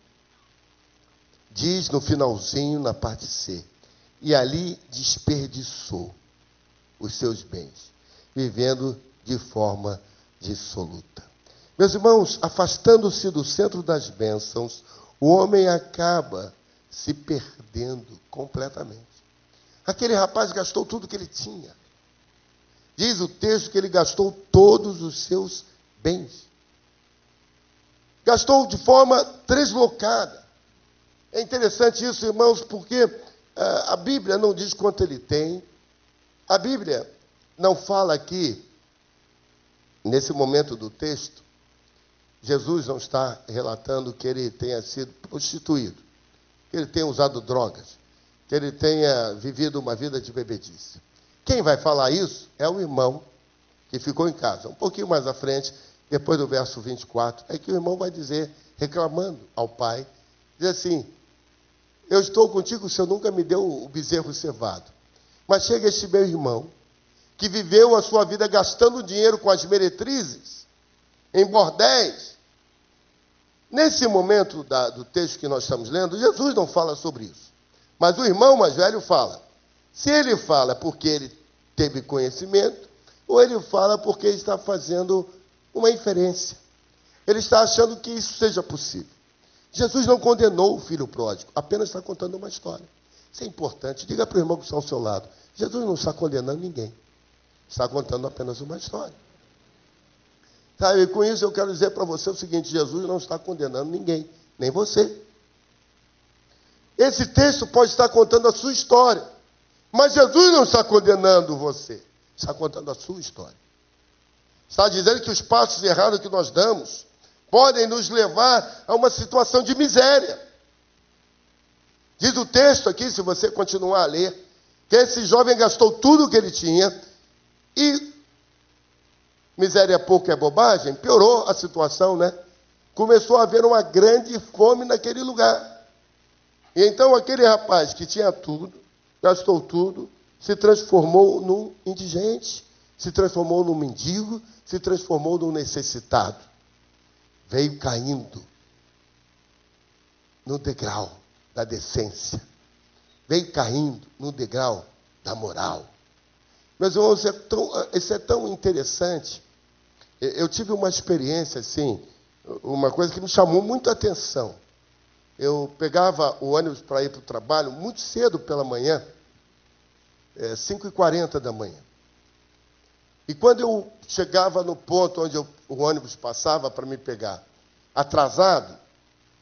S1: diz no finalzinho, na parte C: e ali desperdiçou os seus bens, vivendo de forma dissoluta. Meus irmãos, afastando-se do centro das bênçãos, o homem acaba se perdendo completamente. Aquele rapaz gastou tudo que ele tinha. Diz o texto que ele gastou todos os seus bens. Gastou de forma deslocada. É interessante isso, irmãos, porque a Bíblia não diz quanto ele tem. A Bíblia não fala aqui, nesse momento do texto, Jesus não está relatando que ele tenha sido prostituído, que ele tenha usado drogas, que ele tenha vivido uma vida de bebedice. Quem vai falar isso é o irmão que ficou em casa. Um pouquinho mais à frente, depois do verso 24, é que o irmão vai dizer, reclamando ao pai, diz assim: eu estou contigo, o Senhor nunca me deu o bezerro cevado. Mas chega este meu irmão, que viveu a sua vida gastando dinheiro com as meretrizes, em bordéis. Nesse momento do texto que nós estamos lendo, Jesus não fala sobre isso. Mas o irmão mais velho fala. Se ele fala porque ele teve conhecimento, ou ele fala porque ele está fazendo uma inferência. Ele está achando que isso seja possível. Jesus não condenou o filho pródigo, apenas está contando uma história. Isso é importante. Diga para o irmão que está ao seu lado: Jesus não está condenando ninguém. Está contando apenas uma história. Sabe, com isso eu quero dizer para você o seguinte: Jesus não está condenando ninguém, nem você. Esse texto pode estar contando a sua história, mas Jesus não está condenando você. Está contando a sua história. Está dizendo que os passos errados que nós damos podem nos levar a uma situação de miséria. Diz o texto aqui, se você continuar a ler, que esse jovem gastou tudo o que ele tinha e, miséria pouco é bobagem, piorou a situação, né? Começou a haver uma grande fome naquele lugar. E então aquele rapaz que tinha tudo, gastou tudo, se transformou num indigente, se transformou num mendigo, se transformou num necessitado. Veio caindo no degrau da decência. Veio caindo no degrau da moral. Meus irmãos, isso é tão interessante. Eu tive uma experiência assim, uma coisa que me chamou muita atenção. eu pegava o ônibus para ir para o trabalho muito cedo pela manhã, 5h40 da manhã. E quando eu chegava no ponto onde o ônibus passava para me pegar, atrasado,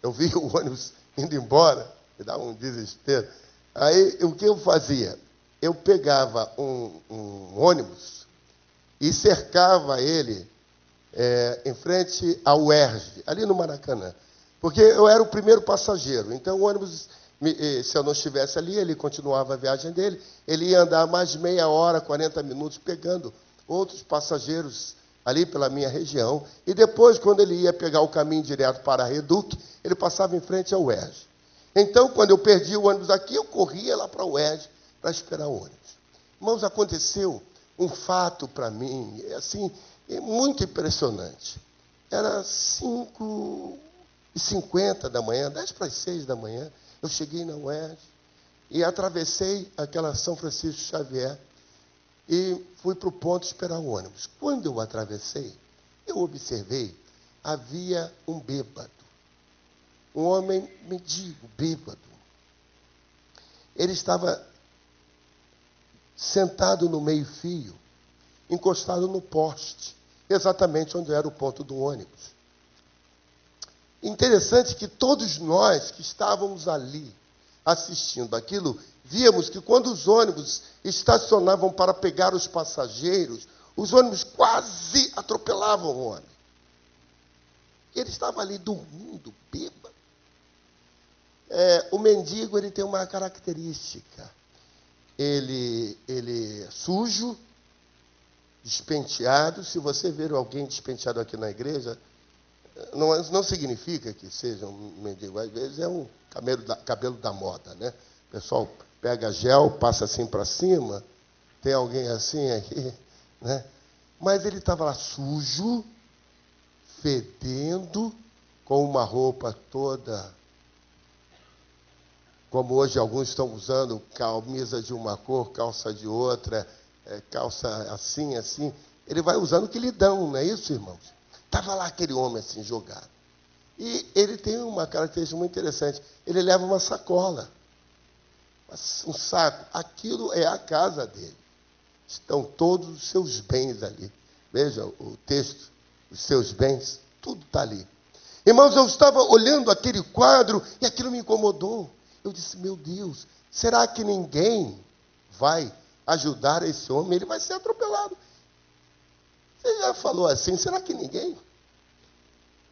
S1: eu via o ônibus indo embora, me dava um desespero. Aí, o que eu fazia? Eu pegava um ônibus e cercava ele em frente ao UERJ, ali no Maracanã. Porque eu era o primeiro passageiro. Então, o ônibus, se eu não estivesse ali, ele continuava a viagem dele. Ele ia andar mais de meia hora, 40 minutos, pegando outros passageiros ali pela minha região. E depois, quando ele ia pegar o caminho direto para a Reduc, ele passava em frente ao UERJ. Então, quando eu perdi o ônibus aqui, eu corria lá para o UERJ para esperar o ônibus. Irmãos, aconteceu um fato para mim, assim, muito impressionante. Era 5h50 da manhã, 5:50 da manhã, eu cheguei na UERJ e atravessei aquela São Francisco Xavier e fui para o ponto esperar o ônibus. Quando eu atravessei, eu observei, havia um bêbado. Um homem mendigo, bêbado. Ele estava sentado no meio-fio, encostado no poste, exatamente onde era o ponto do ônibus. Interessante que todos nós que estávamos ali assistindo aquilo, víamos que quando os ônibus estacionavam para pegar os passageiros, os ônibus quase atropelavam o homem. Ele estava ali dormindo, bêbado. O mendigo, ele tem uma característica. Ele é sujo, despenteado. Se você ver alguém despenteado aqui na igreja, não significa que seja um mendigo. Às vezes é um cabelo da moda, né? O pessoal pega gel, passa assim para cima. Tem alguém assim aqui, né? Mas ele estava lá sujo, fedendo, com uma roupa toda, como hoje alguns estão usando, camisa de uma cor, calça de outra, calça assim, assim. Ele vai usando o que lhe dão, não é isso, irmãos? Estava lá aquele homem assim, jogado. E ele tem uma característica muito interessante. Ele leva uma sacola, um saco. Aquilo é a casa dele. Estão todos os seus bens ali. Veja o texto, os seus bens, tudo está ali. Irmãos, eu estava olhando aquele quadro e aquilo me incomodou. Eu disse, meu Deus, será que ninguém vai ajudar esse homem? Ele vai ser atropelado. Você já falou assim, será que ninguém?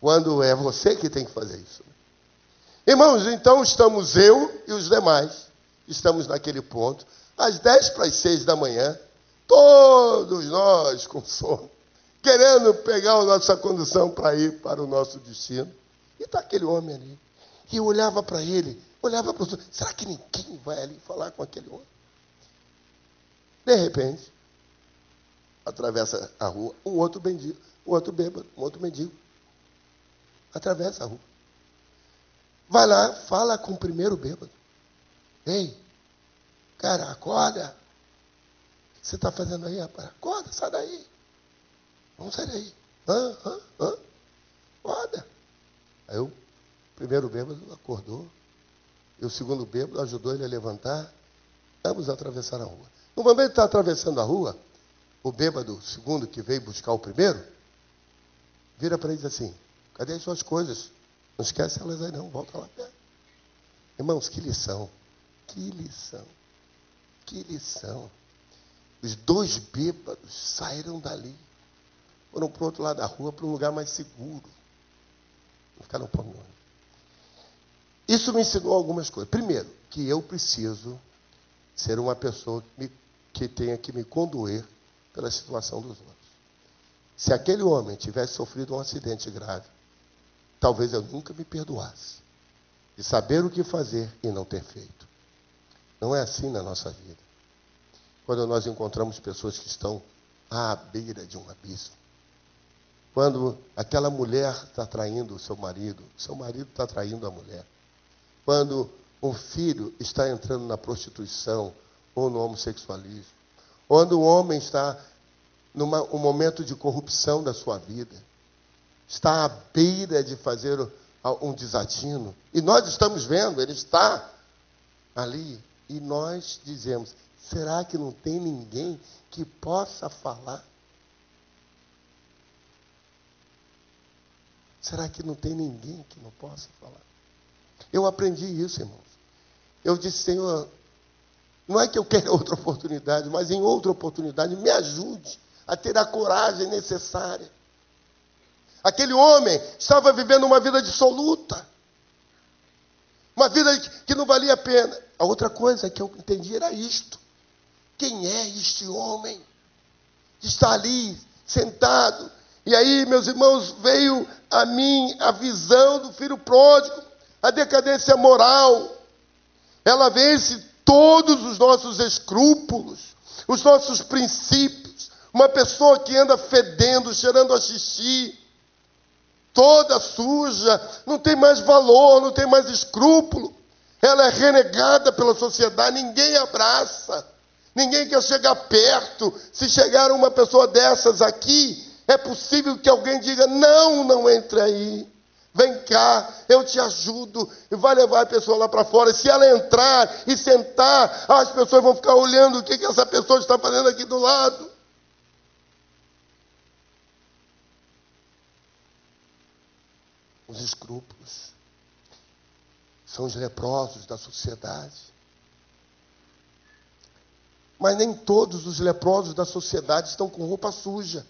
S1: Quando é você que tem que fazer isso. Irmãos, então estamos eu e os demais, estamos naquele ponto, às 5:10 da manhã, todos nós com sono, querendo pegar a nossa condução para ir para o nosso destino. E está aquele homem ali. E eu olhava para ele, olhava para os outros. Será que ninguém vai ali falar com aquele homem? De repente, atravessa a rua, um outro mendigo, um outro bêbado, um outro mendigo. Atravessa a rua. Vai lá, fala com o primeiro bêbado. Ei, cara, acorda. O que você está fazendo aí, rapaz? Acorda, sai daí. Vamos sair daí. Acorda. Aí o primeiro bêbado acordou. E o segundo bêbado ajudou ele a levantar. Ambos atravessaram a rua. No momento de estar atravessando a rua, o bêbado, segundo que veio buscar o primeiro, vira para ele e diz assim, cadê as suas coisas? Não esquece elas aí não, volta lá perto. Irmãos, que lição. Que lição. Que lição. Os dois bêbados saíram dali. Foram para o outro lado da rua, para um lugar mais seguro. Não ficaram por nós. Isso me ensinou algumas coisas. Primeiro, que eu preciso ser uma pessoa que tenha que me condoer pela situação dos outros. Se aquele homem tivesse sofrido um acidente grave, talvez eu nunca me perdoasse de saber o que fazer e não ter feito. Não é assim na nossa vida. Quando nós encontramos pessoas que estão à beira de um abismo, quando aquela mulher está traindo o seu marido está traindo a mulher, quando um filho está entrando na prostituição ou no homossexualismo, quando o homem está um momento de corrupção da sua vida, está à beira de fazer um desatino, e nós estamos vendo, ele está ali, e nós dizemos, será que não tem ninguém que possa falar? Será que não tem ninguém que não possa falar? Eu aprendi isso, irmãos. Eu disse, Senhor, não é que eu quero outra oportunidade, mas em outra oportunidade, me ajude a ter a coragem necessária. Aquele homem estava vivendo uma vida dissoluta. Uma vida que não valia a pena. A outra coisa que eu entendi era isto. Quem é este homem que está ali, sentado? E aí, meus irmãos, veio a mim a visão do filho pródigo, a decadência moral. Ela vence todos os nossos escrúpulos, os nossos princípios. Uma pessoa que anda fedendo, cheirando a xixi, toda suja, não tem mais valor, não tem mais escrúpulo. Ela é renegada pela sociedade, ninguém abraça, ninguém quer chegar perto. Se chegar uma pessoa dessas aqui, é possível que alguém diga, não, não entre aí. Vem cá, eu te ajudo. E vai levar a pessoa lá para fora. E se ela entrar e sentar, as pessoas vão ficar olhando o que essa pessoa está fazendo aqui do lado. Os escrúpulos são os leprosos da sociedade. Mas nem todos os leprosos da sociedade estão com roupa suja.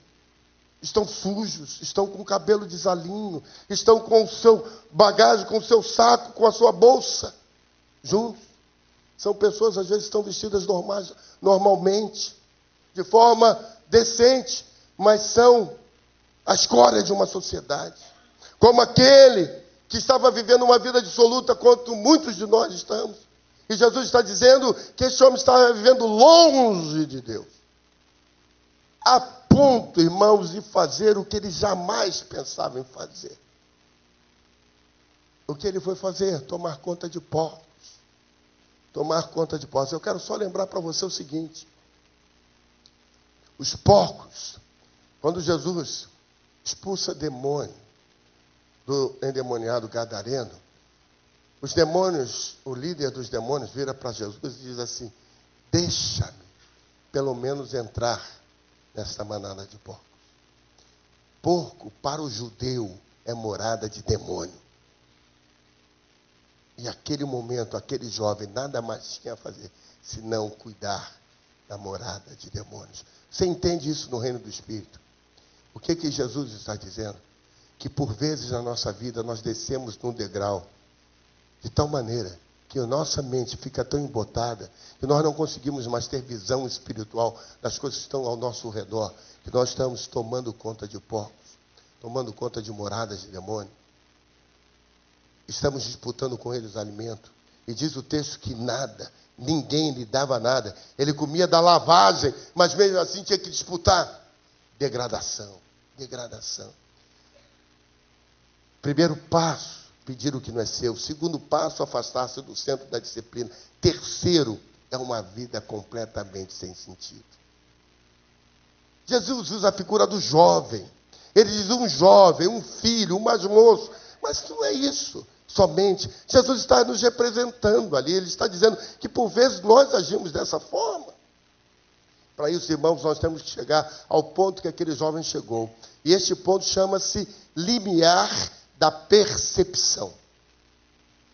S1: Estão sujos, estão com o cabelo desalinho, estão com o seu bagagem, com o seu saco, com a sua bolsa juntos. São pessoas, às vezes, que estão vestidas normalmente, de forma decente, mas são a escória de uma sociedade. Como aquele que estava vivendo uma vida dissoluta, quanto muitos de nós estamos. E Jesus está dizendo que esse homem estava vivendo longe de Deus. A ponto, irmãos, de fazer o que ele jamais pensava em fazer. O que ele foi fazer? Tomar conta de porcos. Tomar conta de porcos. Eu quero só lembrar para você o seguinte. Os porcos, quando Jesus expulsa demônio do endemoniado gadareno, os demônios, o líder dos demônios vira para Jesus e diz assim, deixa-me pelo menos entrar nesta manada de porcos. Porco, para o judeu, é morada de demônio. E aquele momento, aquele jovem, nada mais tinha a fazer, senão cuidar da morada de demônios. Você entende isso no reino do Espírito? O que Jesus está dizendo? Que por vezes na nossa vida nós descemos num degrau, de tal maneira que a nossa mente fica tão embotada que nós não conseguimos mais ter visão espiritual das coisas que estão ao nosso redor, que nós estamos tomando conta de porcos, tomando conta de moradas de demônio. Estamos disputando com eles alimento. E diz o texto que nada, ninguém lhe dava nada. Ele comia da lavagem, mas mesmo assim tinha que disputar. Degradação, degradação. Primeiro passo, pedir o que não é seu. Segundo passo, afastar-se do centro da disciplina. Terceiro, é uma vida completamente sem sentido. Jesus usa a figura do jovem. Ele diz um jovem, um filho, um mais moço. Mas não é isso somente. Jesus está nos representando ali. Ele está dizendo que por vezes nós agimos dessa forma. Para isso, irmãos, nós temos que chegar ao ponto que aquele jovem chegou. E este ponto chama-se limiar da percepção.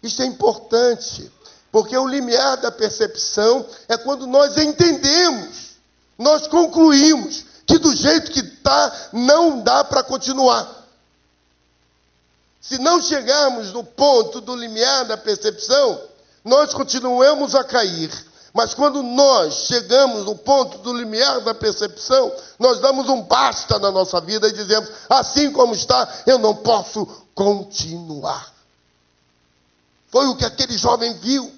S1: Isso é importante, porque o limiar da percepção é quando nós entendemos, nós concluímos que do jeito que está, não dá para continuar. Se não chegarmos no ponto do limiar da percepção, nós continuamos a cair. Mas quando nós chegamos no ponto do limiar da percepção, nós damos um basta na nossa vida e dizemos, assim como está, eu não posso continuar. Foi o que aquele jovem viu.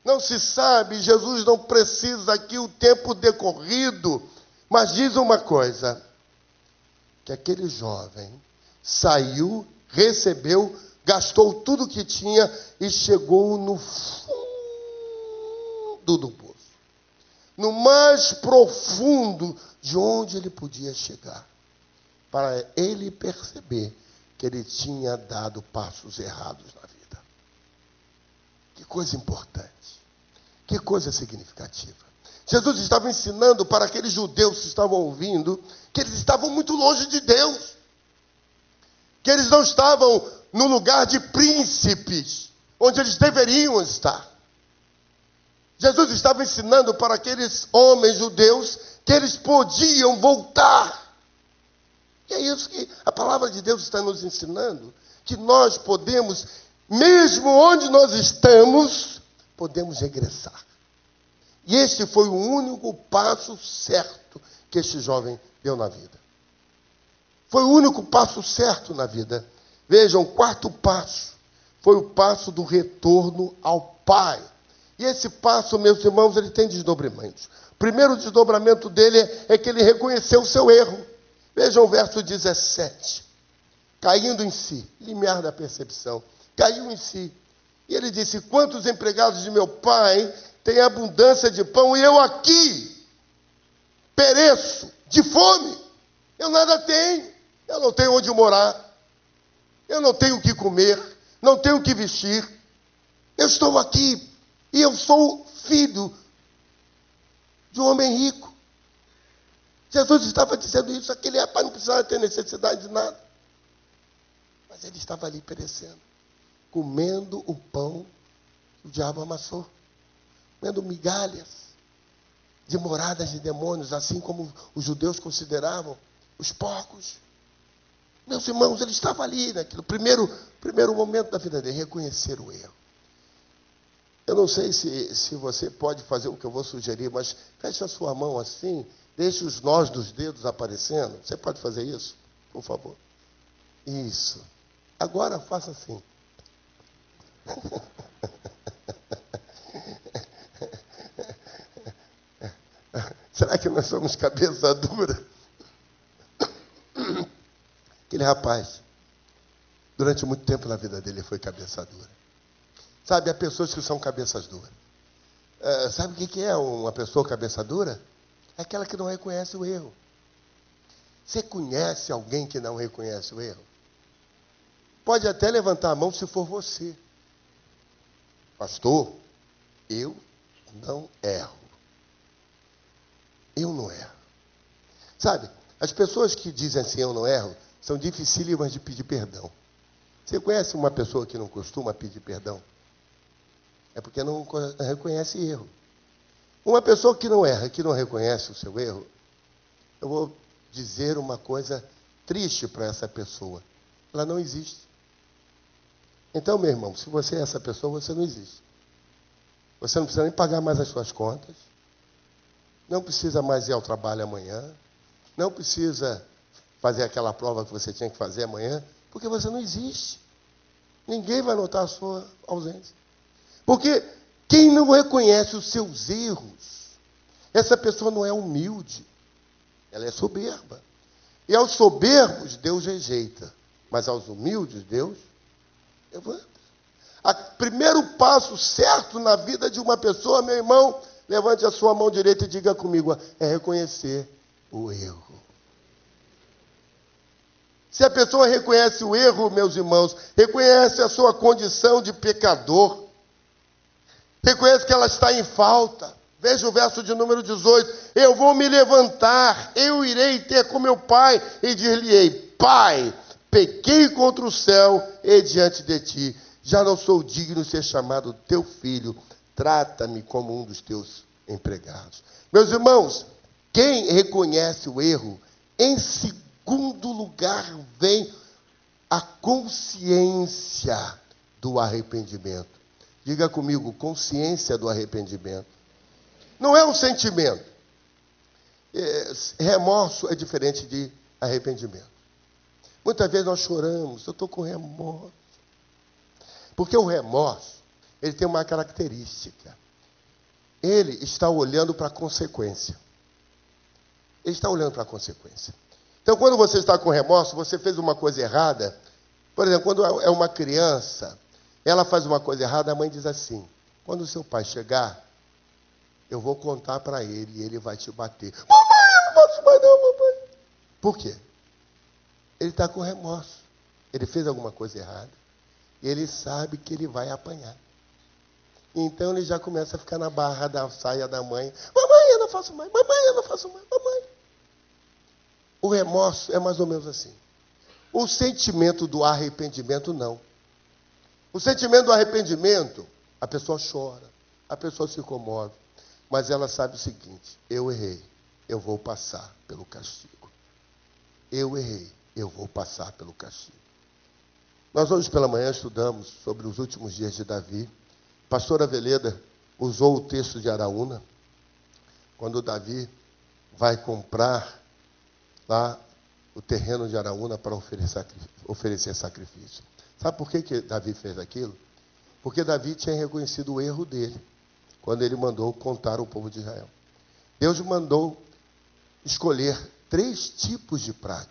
S1: Não se sabe, Jesus não precisa aqui o tempo decorrido, mas diz uma coisa, que aquele jovem saiu, recebeu, gastou tudo que tinha e chegou no fundo do poço, no mais profundo de onde ele podia chegar, para ele perceber que ele tinha dado passos errados na vida. Que coisa importante. Que coisa significativa. Jesus estava ensinando para aqueles judeus que estavam ouvindo que eles estavam muito longe de Deus. Que eles não estavam no lugar de príncipes, onde eles deveriam estar. Jesus estava ensinando para aqueles homens judeus que eles podiam voltar. E é isso que a palavra de Deus está nos ensinando, que nós podemos, mesmo onde nós estamos, podemos regressar. E este foi o único passo certo que este jovem deu na vida. Foi o único passo certo na vida. Vejam, o quarto passo foi o passo do retorno ao Pai. E esse passo, meus irmãos, ele tem desdobramentos. O primeiro desdobramento dele é que ele reconheceu o seu erro. Vejam o verso 17. Caindo em si, limiar da percepção, caiu em si. E ele disse: quantos empregados de meu pai têm abundância de pão e eu aqui pereço de fome? Eu nada tenho. Eu não tenho onde morar. Eu não tenho o que comer. Não tenho o que vestir. Eu estou aqui e eu sou filho de um homem rico. Jesus estava dizendo isso. Aquele rapaz não precisava ter necessidade de nada. Mas ele estava ali perecendo, comendo o pão que o diabo amassou, comendo migalhas de moradas de demônios, assim como os judeus consideravam os porcos. Meus irmãos, ele estava ali naquilo, primeiro momento da vida dele, reconhecer o erro. Eu não sei se você pode fazer o que eu vou sugerir, mas feche a sua mão assim, deixe os nós dos dedos aparecendo. Você pode fazer isso, por favor? Isso. Agora faça assim. Será que nós somos cabeça dura? Aquele rapaz, durante muito tempo na vida dele, foi cabeça dura. Sabe, há pessoas que são cabeças duras. Sabe o que é uma pessoa cabeça dura? É aquela que não reconhece o erro. Você conhece alguém que não reconhece o erro? Pode até levantar a mão se for você. Pastor, eu não erro. Eu não erro. Sabe, as pessoas que dizem assim, eu não erro, são dificílimas de pedir perdão. Você conhece uma pessoa que não costuma pedir perdão? É porque não reconhece erro. Uma pessoa que não erra, que não reconhece o seu erro, eu vou dizer uma coisa triste para essa pessoa. Ela não existe. Então, meu irmão, se você é essa pessoa, você não existe. Você não precisa nem pagar mais as suas contas. Não precisa mais ir ao trabalho amanhã. Não precisa fazer aquela prova que você tinha que fazer amanhã, porque você não existe. Ninguém vai notar a sua ausência. Porque quem não reconhece os seus erros, essa pessoa não é humilde, ela é soberba. E aos soberbos, Deus rejeita, mas aos humildes, Deus levanta. O primeiro passo certo na vida de uma pessoa, meu irmão, levante a sua mão direita e diga comigo, é reconhecer o erro. Se a pessoa reconhece o erro, meus irmãos, reconhece a sua condição de pecador, reconhece que ela está em falta. Veja o verso de número 18. Eu vou me levantar, eu irei ter com meu pai e dir-lhe-ei, Pai, pequei contra o céu e diante de ti. Já não sou digno de ser chamado teu filho. Trata-me como um dos teus empregados. Meus irmãos, quem reconhece o erro, em segundo lugar vem a consciência do arrependimento. Diga comigo, consciência do arrependimento. Não é um sentimento. Remorso é diferente de arrependimento. Muitas vezes nós choramos, eu estou com remorso. Porque o remorso, ele tem uma característica. Ele está olhando para a consequência. Ele está olhando para a consequência. Então, quando você está com remorso, você fez uma coisa errada. Por exemplo, quando é uma criança, ela faz uma coisa errada, a mãe diz assim, quando o seu pai chegar, eu vou contar para ele e ele vai te bater. Mamãe, eu não faço mais não, mamãe. Por quê? Ele está com remorso. Ele fez alguma coisa errada. E ele sabe que ele vai apanhar. Então ele já começa a ficar na barra da saia da mãe. Mamãe, eu não faço mais. Mamãe, eu não faço mais. Mamãe. O remorso é mais ou menos assim. O sentimento do arrependimento, não. O sentimento do arrependimento, a pessoa chora, a pessoa se comove. Mas ela sabe o seguinte: eu errei, eu vou passar pelo castigo. Eu errei, eu vou passar pelo castigo. Nós hoje pela manhã estudamos sobre os últimos dias de Davi. Pastora Veleda usou o texto de Araúna, quando Davi vai comprar lá o terreno de Araúna para oferecer sacrifício. Sabe por que Davi fez aquilo? Porque Davi tinha reconhecido o erro dele, quando ele mandou contar o povo de Israel. Deus mandou escolher 3 tipos de pragas.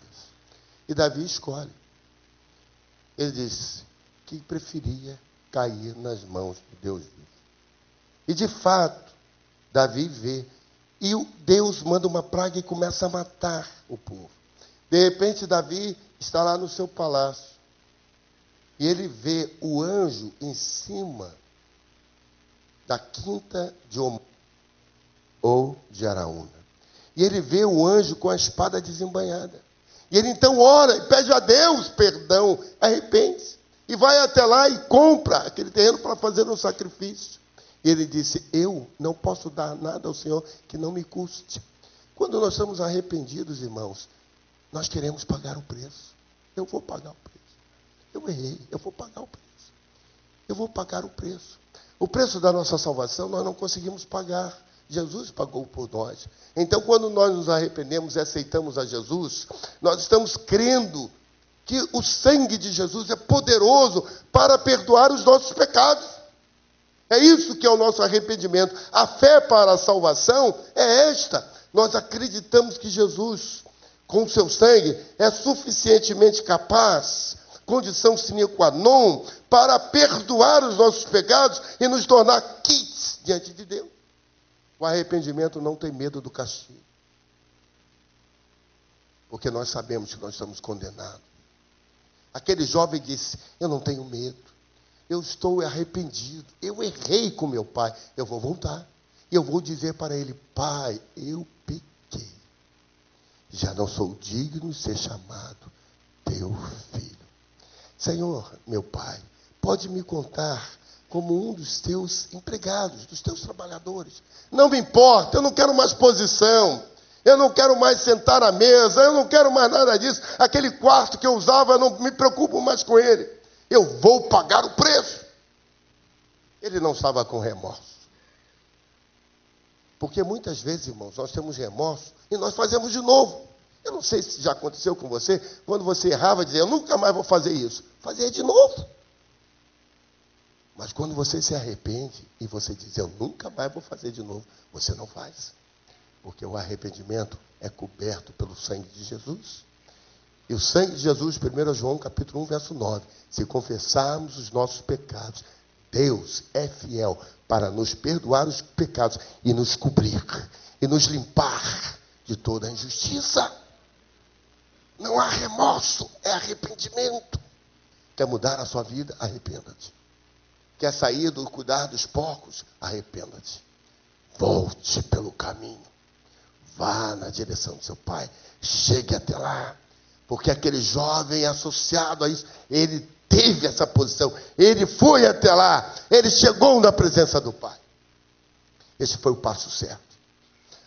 S1: E Davi escolhe. Ele disse que preferia cair nas mãos de Deus vivo. E de fato, Davi vê. E Deus manda uma praga e começa a matar o povo. De repente, Davi está lá no seu palácio. E ele vê o anjo em cima da quinta de Omar, ou de Araúna. E ele vê o anjo com a espada desembainhada. E ele então ora e pede a Deus perdão, arrepende-se. E vai até lá e compra aquele terreno para fazer um sacrifício. E ele disse: eu não posso dar nada ao Senhor que não me custe. Quando nós estamos arrependidos, irmãos, nós queremos pagar o preço. Eu vou pagar o preço. Eu errei, eu vou pagar o preço. Eu vou pagar o preço. O preço da nossa salvação nós não conseguimos pagar. Jesus pagou por nós. Então, quando nós nos arrependemos e aceitamos a Jesus, nós estamos crendo que o sangue de Jesus é poderoso para perdoar os nossos pecados. É isso que é o nosso arrependimento. A fé para a salvação é esta. Nós acreditamos que Jesus, com o seu sangue, é suficientemente capaz, condição sine qua non, para perdoar os nossos pecados e nos tornar quites diante de Deus. O arrependimento não tem medo do castigo. Porque nós sabemos que nós estamos condenados. Aquele jovem disse: eu não tenho medo. Eu estou arrependido. Eu errei com meu pai. Eu vou voltar. E eu vou dizer para ele: pai, eu pequei. Já não sou digno de ser chamado teu filho. Senhor, meu pai, pode me contar como um dos teus empregados, dos teus trabalhadores. Não me importa, eu não quero mais posição, eu não quero mais sentar à mesa, eu não quero mais nada disso. Aquele quarto que eu usava, eu não me preocupo mais com ele. Eu vou pagar o preço. Ele não estava com remorso. Porque muitas vezes, irmãos, nós temos remorso e nós fazemos de novo. Eu não sei se já aconteceu com você, quando você errava, dizia: eu nunca mais vou fazer isso. Fazia de novo. Mas quando você se arrepende e você diz: eu nunca mais vou fazer de novo, você não faz. Porque o arrependimento é coberto pelo sangue de Jesus. E o sangue de Jesus, 1 João capítulo 1, verso 9. Se confessarmos os nossos pecados, Deus é fiel para nos perdoar os pecados e nos cobrir, e nos limpar de toda a injustiça. Não há remorso, é arrependimento. Quer mudar a sua vida? Arrependa-te. Quer sair do cuidar dos porcos? Arrependa-te. Volte pelo caminho. Vá na direção do seu pai. Chegue até lá. Porque aquele jovem associado a isso, ele teve essa posição. Ele foi até lá. Ele chegou na presença do pai. Esse foi o passo certo.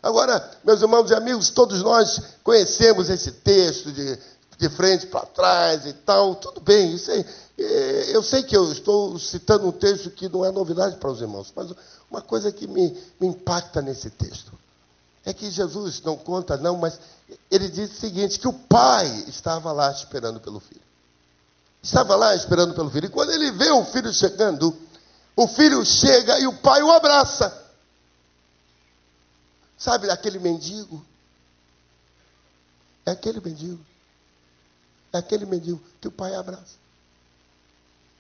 S1: Agora, meus irmãos e amigos, todos nós conhecemos esse texto de frente para trás e tal. Tudo bem, isso aí. Eu sei que eu estou citando um texto que não é novidade para os irmãos, mas uma coisa que me impacta nesse texto é que Jesus não conta, não, mas ele diz o seguinte: que o pai estava lá esperando pelo filho. Estava lá esperando pelo filho. E quando ele vê o filho chegando, o filho chega e o pai o abraça. Sabe aquele mendigo? É aquele mendigo. É aquele mendigo que o pai abraça.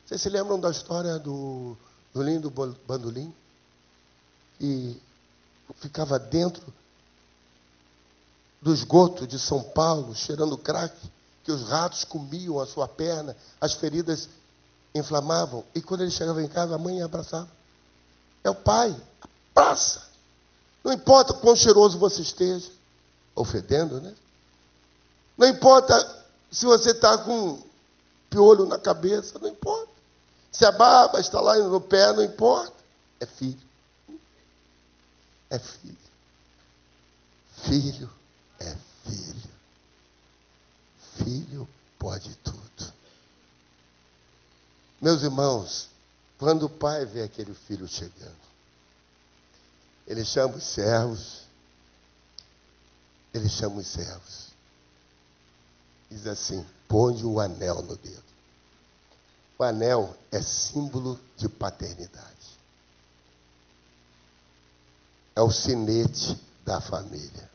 S1: Vocês se lembram da história do lindo bandolim? E ficava dentro do esgoto de São Paulo, cheirando crack, que os ratos comiam a sua perna, as feridas inflamavam. E quando ele chegava em casa, a mãe abraçava. É o pai. Abraça. Não importa quão cheiroso você esteja. Ofendendo, né? Não importa se você está com piolho na cabeça, não importa. Se a barba está lá no pé, não importa. É filho. É filho. Filho é filho. Filho pode tudo. Meus irmãos, quando o pai vê aquele filho chegando, ele chama os servos. Ele chama os servos. Diz assim: põe o anel no dedo. O anel é símbolo de paternidade. É o sinete da família.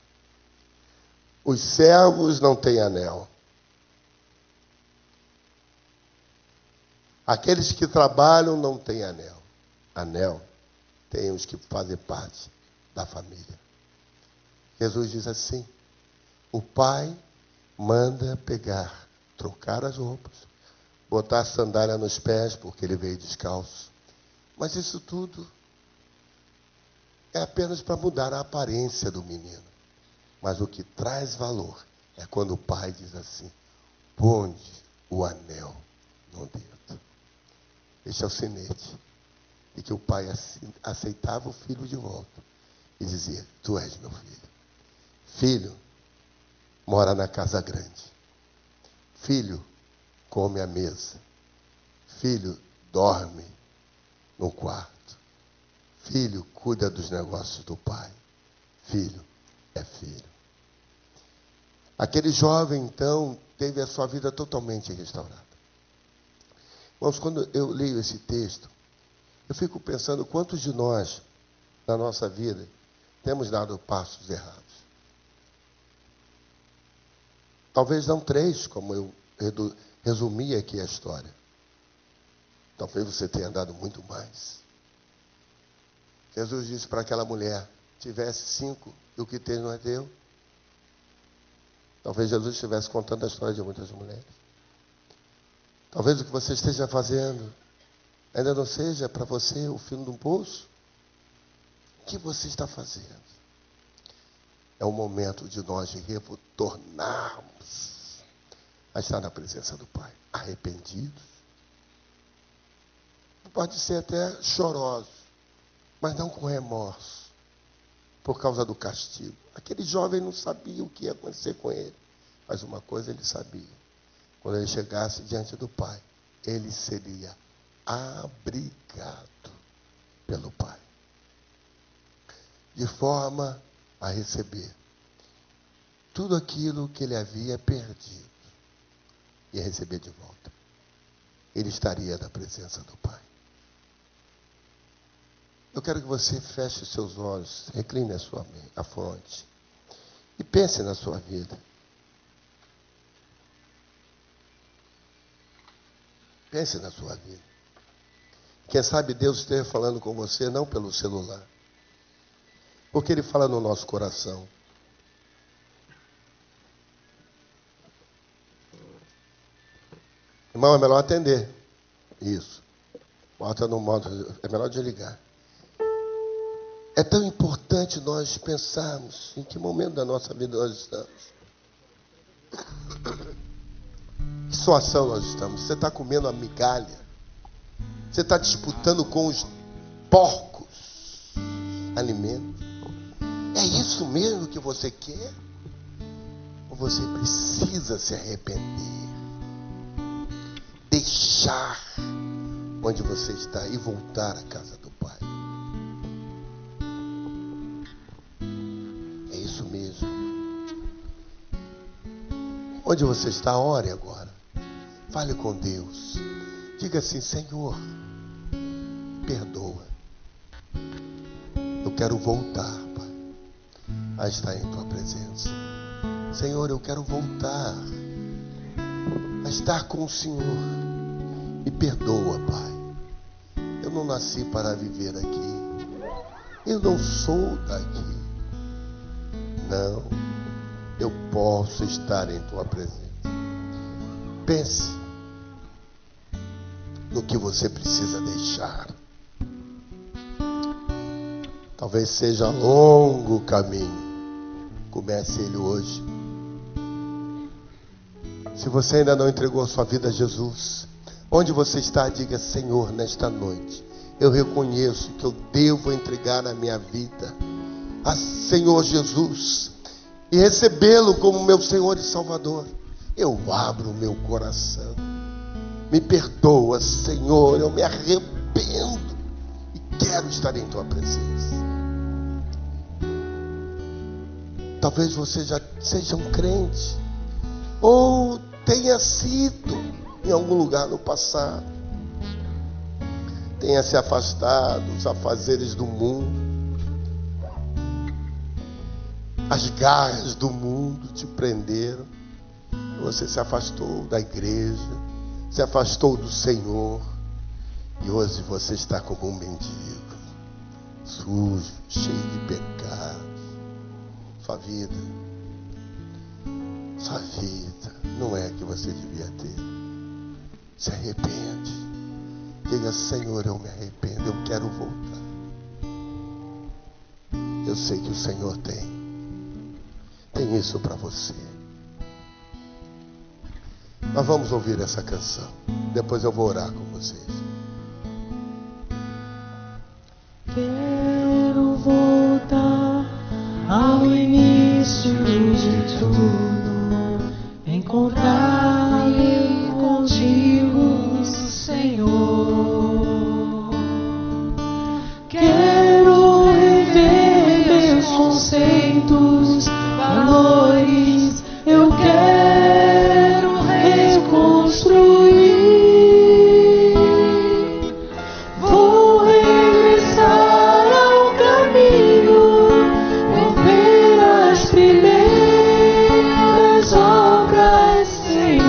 S1: Os servos não têm anel. Aqueles que trabalham não têm anel. Anel tem os que fazem parte da família. Jesus diz assim: o pai manda pegar, trocar as roupas, botar sandália nos pés, porque ele veio descalço. Mas isso tudo é apenas para mudar a aparência do menino. Mas o que traz valor é quando o pai diz assim: põe o anel no dedo. Este é o sinete de que o pai aceitava o filho de volta e dizia: tu és meu filho. Filho, mora na casa grande. Filho, come à mesa. Filho, dorme no quarto. Filho, cuida dos negócios do pai. Filho é filho. Aquele jovem, então, teve a sua vida totalmente restaurada. Irmãos, quando eu leio esse texto, eu fico pensando quantos de nós, na nossa vida, temos dado passos errados. Talvez não 3, como eu resumi aqui a história. Talvez você tenha dado muito mais. Jesus disse para aquela mulher: tivesse 5, e o que tem não é teu. Talvez Jesus estivesse contando a história de muitas mulheres. Talvez o que você esteja fazendo ainda não seja para você o fim de um poço. O que você está fazendo? É o momento de nós retornarmos a estar na presença do Pai, arrependidos. Pode ser até chorosos, mas não com remorso, por causa do castigo. Aquele jovem não sabia o que ia acontecer com ele, mas uma coisa ele sabia: quando ele chegasse diante do Pai, ele seria abrigado pelo Pai, de forma a receber tudo aquilo que ele havia perdido, ia receber de volta. Ele estaria na presença do Pai. Eu quero que você feche os seus olhos, recline a fronte e pense na sua vida. Pense na sua vida. Quem sabe Deus esteja falando com você não pelo celular, porque Ele fala no nosso coração. Irmão, é melhor atender. Isso. Bota no modo, é melhor desligar. É tão importante nós pensarmos em que momento da nossa vida nós estamos. Que situação nós estamos? Você está comendo a migalha? Você está disputando com os porcos alimentos? É isso mesmo que você quer? Ou você precisa se arrepender? Deixar onde você está e voltar à casa do Pai? É isso mesmo. Onde você está, ore agora. Fale com Deus. Diga assim: Senhor, perdoa. Eu quero voltar, Pai, a estar em Tua presença. Senhor, eu quero voltar a estar com o Senhor. Me perdoa, Pai. Eu não nasci para viver aqui. Eu não sou daqui. Não. Eu posso estar em Tua presença. Pense no que você precisa deixar. Talvez seja longo o caminho. Comece ele hoje. Se você ainda não entregou a sua vida a Jesus, onde você está, diga: Senhor, nesta noite eu reconheço que eu devo entregar a minha vida a Senhor Jesus e recebê-lo como meu Senhor e Salvador. Eu abro o meu coração. Me perdoa, Senhor, eu me arrependo e quero estar em tua presença. Talvez você já seja um crente, ou tenha sido em algum lugar no passado, tenha se afastado dos afazeres do mundo, as garras do mundo te prenderam, você se afastou da igreja, se afastou do Senhor, e hoje você está como um mendigo, sujo, cheio de pecados. Sua vida não é a que você devia ter. Se arrepende. Diga: Senhor, eu me arrependo, eu quero voltar. Eu sei que o Senhor tem isso para você. Nós vamos ouvir essa canção. Depois eu vou orar com vocês.
S2: Quero voltar ao início de tudo, encontrar-me contigo, Senhor. Quero rever meus conceitos, valores, eu quero reconstruir. Vou regressar ao caminho, ver as primeiras obras, Senhor.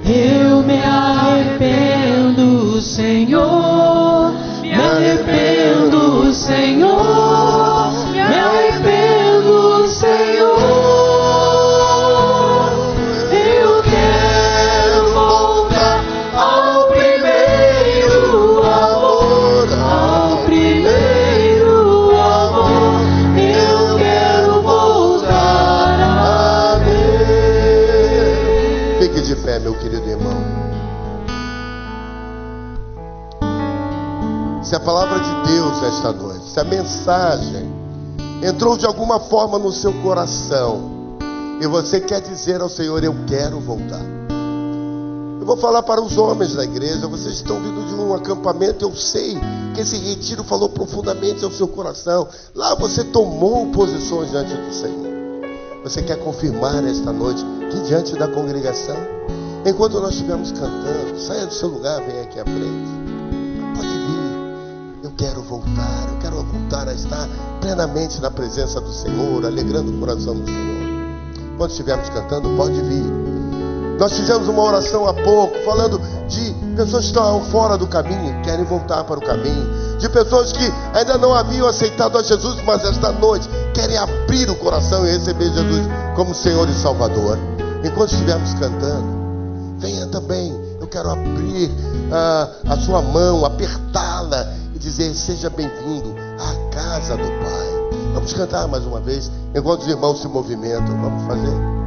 S2: Eu me arrependo, Senhor. Me arrependo, Senhor. Me arrependo, Senhor. Eu quero voltar ao primeiro amor, ao primeiro amor. Eu quero voltar a ver.
S1: Fique de pé, meu querido irmão. Se a palavra de Deus esta noite, se a mensagem entrou de alguma forma no seu coração e você quer dizer ao Senhor: eu quero voltar. Eu vou falar para os homens da igreja. Vocês estão vindo de um acampamento. Eu sei que esse retiro falou profundamente ao seu coração. Lá você tomou posições diante do Senhor. Você quer confirmar esta noite que diante da congregação, enquanto nós estivermos cantando, saia do seu lugar, venha aqui à frente. Pode vir. Eu quero voltar a estar plenamente na presença do Senhor, alegrando o coração do Senhor. Quando estivermos cantando, pode vir. Nós fizemos uma oração há pouco, falando de pessoas que estão fora do caminho, querem voltar para o caminho, de pessoas que ainda não haviam aceitado a Jesus, mas esta noite querem abrir o coração e receber Jesus como Senhor e Salvador. Enquanto estivermos cantando, venha também. Eu quero abrir a sua mão, apertá-la e dizer: seja bem-vindo à casa do Pai. Vamos cantar mais uma vez, enquanto os irmãos se movimentam. Vamos fazer.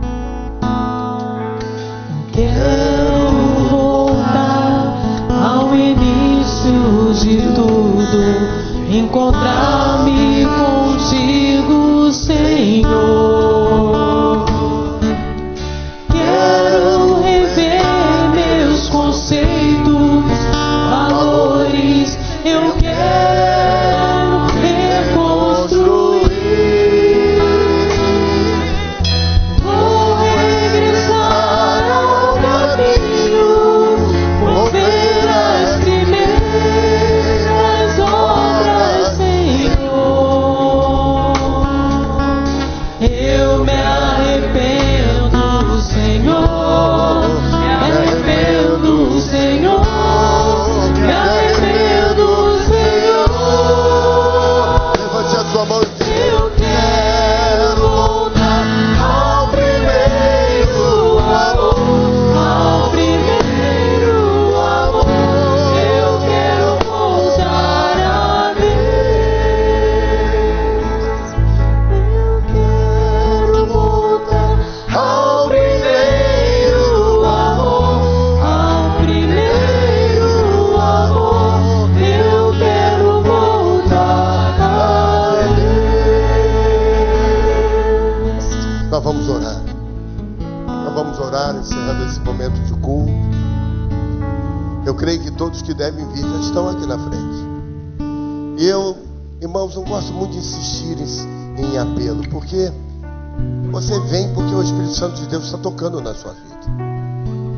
S2: Quero voltar ao início de tudo, encontrar-me contigo, Senhor. Quero rever meus conceitos, valores, eu quero reconstruir. Vou regressar ao caminho, vou ver as primeiras obras, Senhor.
S1: Eu creio que todos que devem vir já estão aqui na frente. E eu, irmãos, não gosto muito de insistir em apelo, porque você vem porque o Espírito Santo de Deus está tocando na sua vida.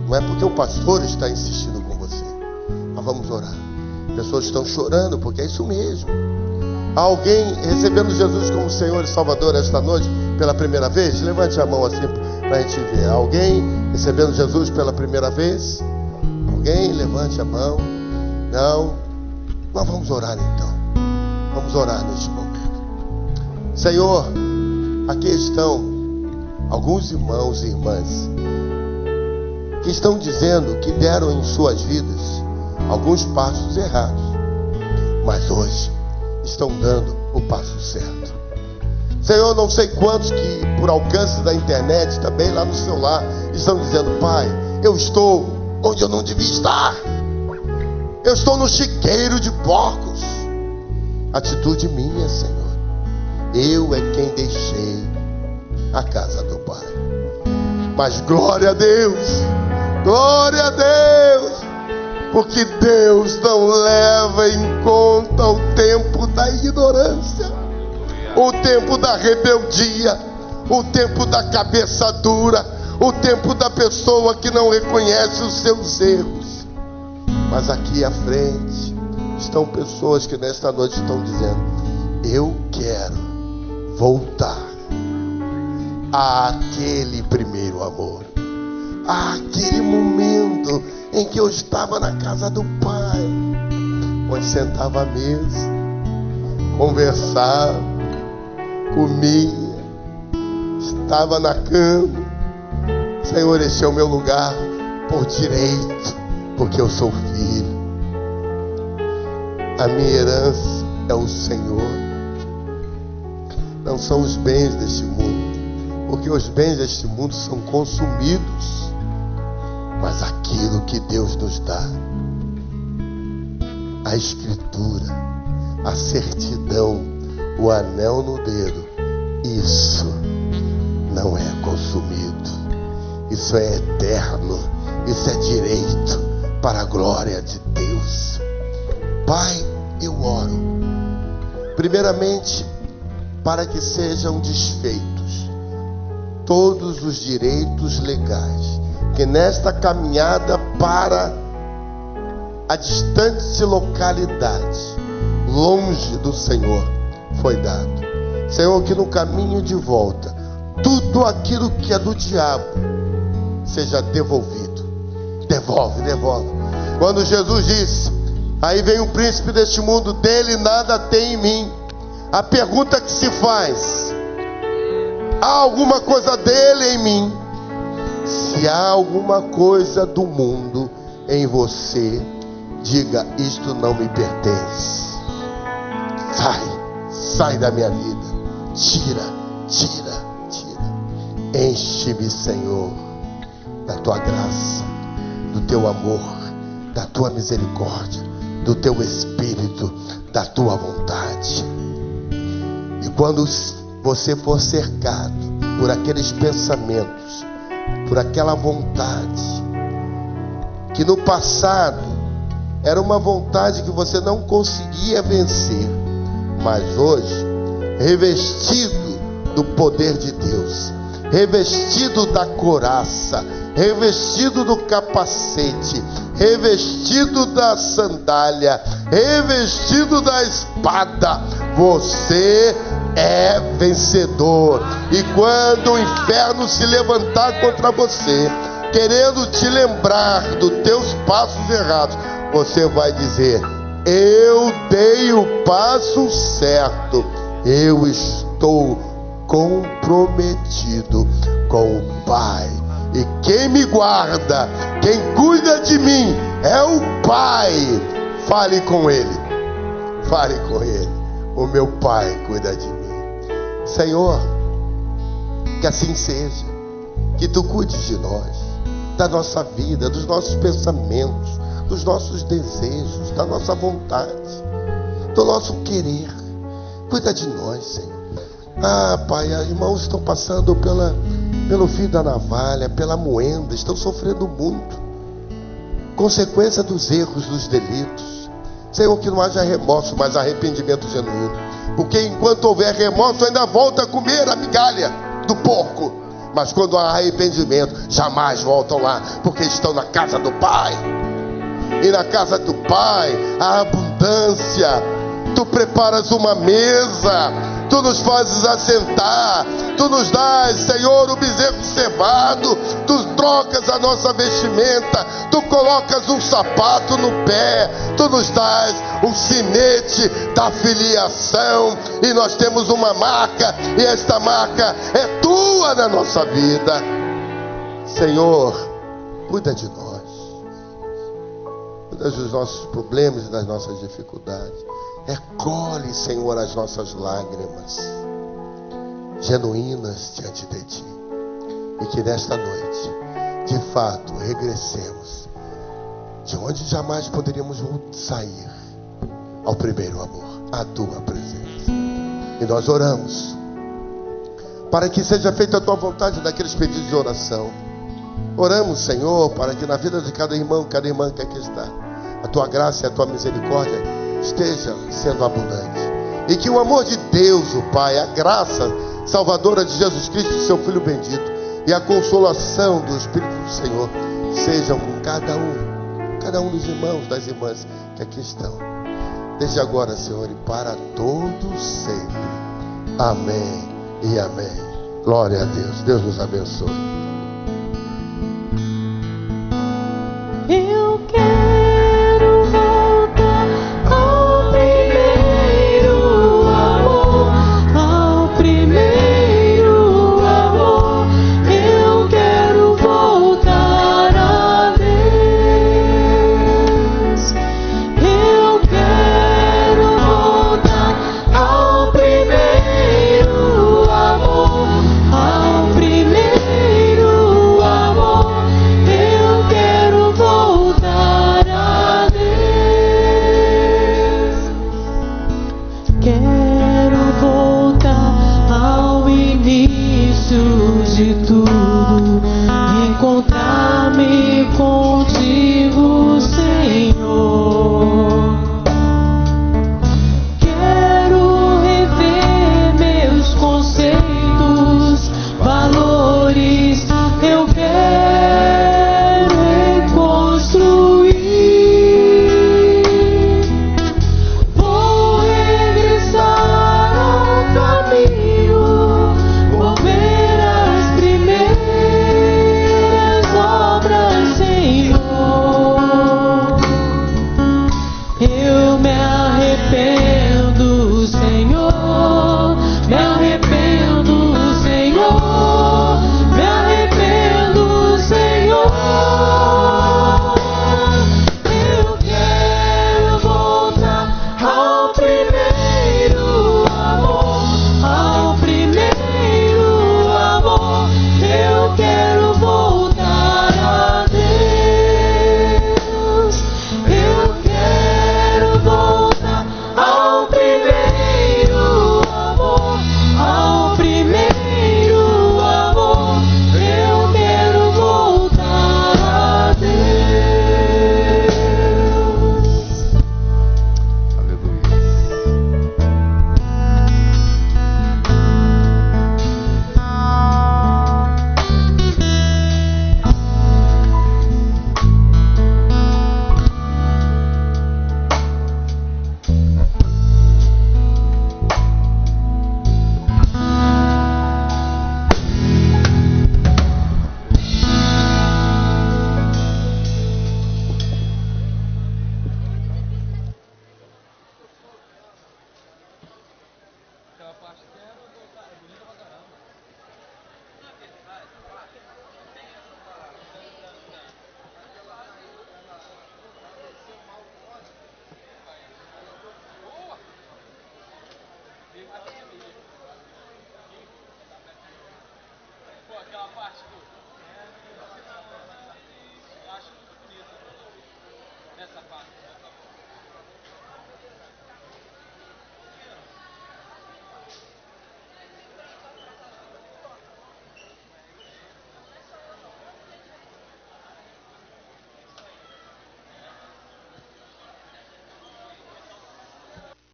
S1: Não é porque o pastor está insistindo com você. Mas vamos orar. Pessoas estão chorando porque é isso mesmo. Alguém recebendo Jesus como Senhor e Salvador esta noite pela primeira vez? Levante a mão assim para a gente ver. Alguém recebendo Jesus pela primeira vez? Alguém? Levante a mão. Não? Nós vamos orar então. Vamos orar neste momento. Senhor, aqui estão alguns irmãos e irmãs que estão dizendo que deram em suas vidas alguns passos errados, mas hoje estão dando o passo certo. Senhor, não sei quantos que por alcance da internet, também lá no celular, estão dizendo: Pai, eu estou onde eu não devia estar. Eu estou no chiqueiro de porcos. Atitude minha, Senhor. Eu é quem deixei a casa do Pai. Mas glória a Deus, glória a Deus, porque Deus não leva em conta o tempo da ignorância, o tempo da rebeldia, o tempo da cabeça dura, o tempo da pessoa que não reconhece os seus erros. Mas aqui à frente estão pessoas que nesta noite estão dizendo: eu quero voltar àquele primeiro amor, àquele momento em que eu estava na casa do Pai, onde sentava à mesa, conversava, comia, estava na cama. Senhor, este é o meu lugar por direito, porque eu sou filho. A minha herança é o Senhor. Não são os bens deste mundo, porque os bens deste mundo são consumidos. Mas aquilo que Deus nos dá, a escritura, a certidão, o anel no dedo, isso não é consumido. Isso é eterno. Isso é direito para a glória de Deus. Pai, eu oro primeiramente para que sejam desfeitos todos os direitos legais que nesta caminhada para a distante localidade, longe do Senhor, foi dado. Senhor, que no caminho de volta, tudo aquilo que é do diabo seja devolvido. Devolve, devolve. Quando Jesus disse: aí vem o príncipe deste mundo, dele nada tem em mim. A pergunta que se faz: há alguma coisa dele em mim? Se há alguma coisa do mundo em você, diga: isto não me pertence. Sai da minha vida. Tira. Enche-me, Senhor, da tua graça, do teu amor, da tua misericórdia, do teu espírito, da tua vontade. E quando você for cercado por aqueles pensamentos, por aquela vontade que no passado era uma vontade que você não conseguia vencer, mas hoje, revestido do poder de Deus, revestido da couraça, revestido do capacete, revestido da sandália, revestido da espada, você é vencedor. E quando o inferno se levantar contra você, querendo te lembrar dos teus passos errados, você vai dizer: eu dei o passo certo, eu estou comprometido com o Pai, e quem me guarda, quem cuida de mim é o Pai. Fale com Ele, o meu Pai cuida de mim. Senhor, que assim seja, que Tu cuides de nós, da nossa vida, dos nossos pensamentos, dos nossos desejos, da nossa vontade, do nosso querer. Cuida de nós, Senhor. Pai, os irmãos estão passando pelo fio da navalha, pela moenda, estão sofrendo muito, consequência dos erros, dos delitos. Senhor, que não haja remorso, mas arrependimento genuíno. Porque enquanto houver remorso, ainda volta a comer a migalha do porco. Mas quando há arrependimento, jamais voltam lá, porque estão na casa do Pai. E na casa do Pai há abundância. Tu preparas uma mesa, tu nos fazes assentar, tu nos dás, Senhor, o bezerro cevado, tu trocas a nossa vestimenta, tu colocas um sapato no pé, tu nos dás o sinete da filiação, e nós temos uma marca, e esta marca é tua na nossa vida. Senhor, cuida de nós, cuida dos nossos problemas e das nossas dificuldades. Recolhe, Senhor, as nossas lágrimas genuínas diante de Ti. E que nesta noite, de fato, regressemos de onde jamais poderíamos sair, ao primeiro amor, à Tua presença. E nós oramos para que seja feita a Tua vontade naqueles pedidos de oração. Oramos, Senhor, para que na vida de cada irmão que aqui está, a Tua graça e a Tua misericórdia esteja sendo abundante, e que o amor de Deus, o Pai, a graça salvadora de Jesus Cristo, seu Filho bendito, e a consolação do Espírito do Senhor sejam com cada um dos irmãos, das irmãs que aqui estão, desde agora, Senhor, e para todos sempre. Amém e amém. Glória a Deus. Deus nos abençoe.
S2: Eu quero voltar ao primeiro amor, ao primeiro amor. Eu quero voltar a Deus. Eu quero voltar ao primeiro amor, ao primeiro amor. Eu quero voltar a Deus. Quero voltar ao início de tudo, encontrar-me contigo, Senhor. Quero rever meus conceitos, valores. Eu quero reconstruir. Vou regressar ao caminho, vou ver as primeiras obras, Senhor. Eu me arrependo, Senhor. Me arrependo, Senhor. Me arrependo, Senhor. Eu quero voltar ao primeiro amor, ao primeiro amor. Eu quero voltar a Deus. Eu quero voltar ao primeiro amor, ao primeiro amor. Eu quero voltar a Deus.
S1: Aleluia.
S3: Pô, aquela parte do. Eu acho bonito. Nessa parte.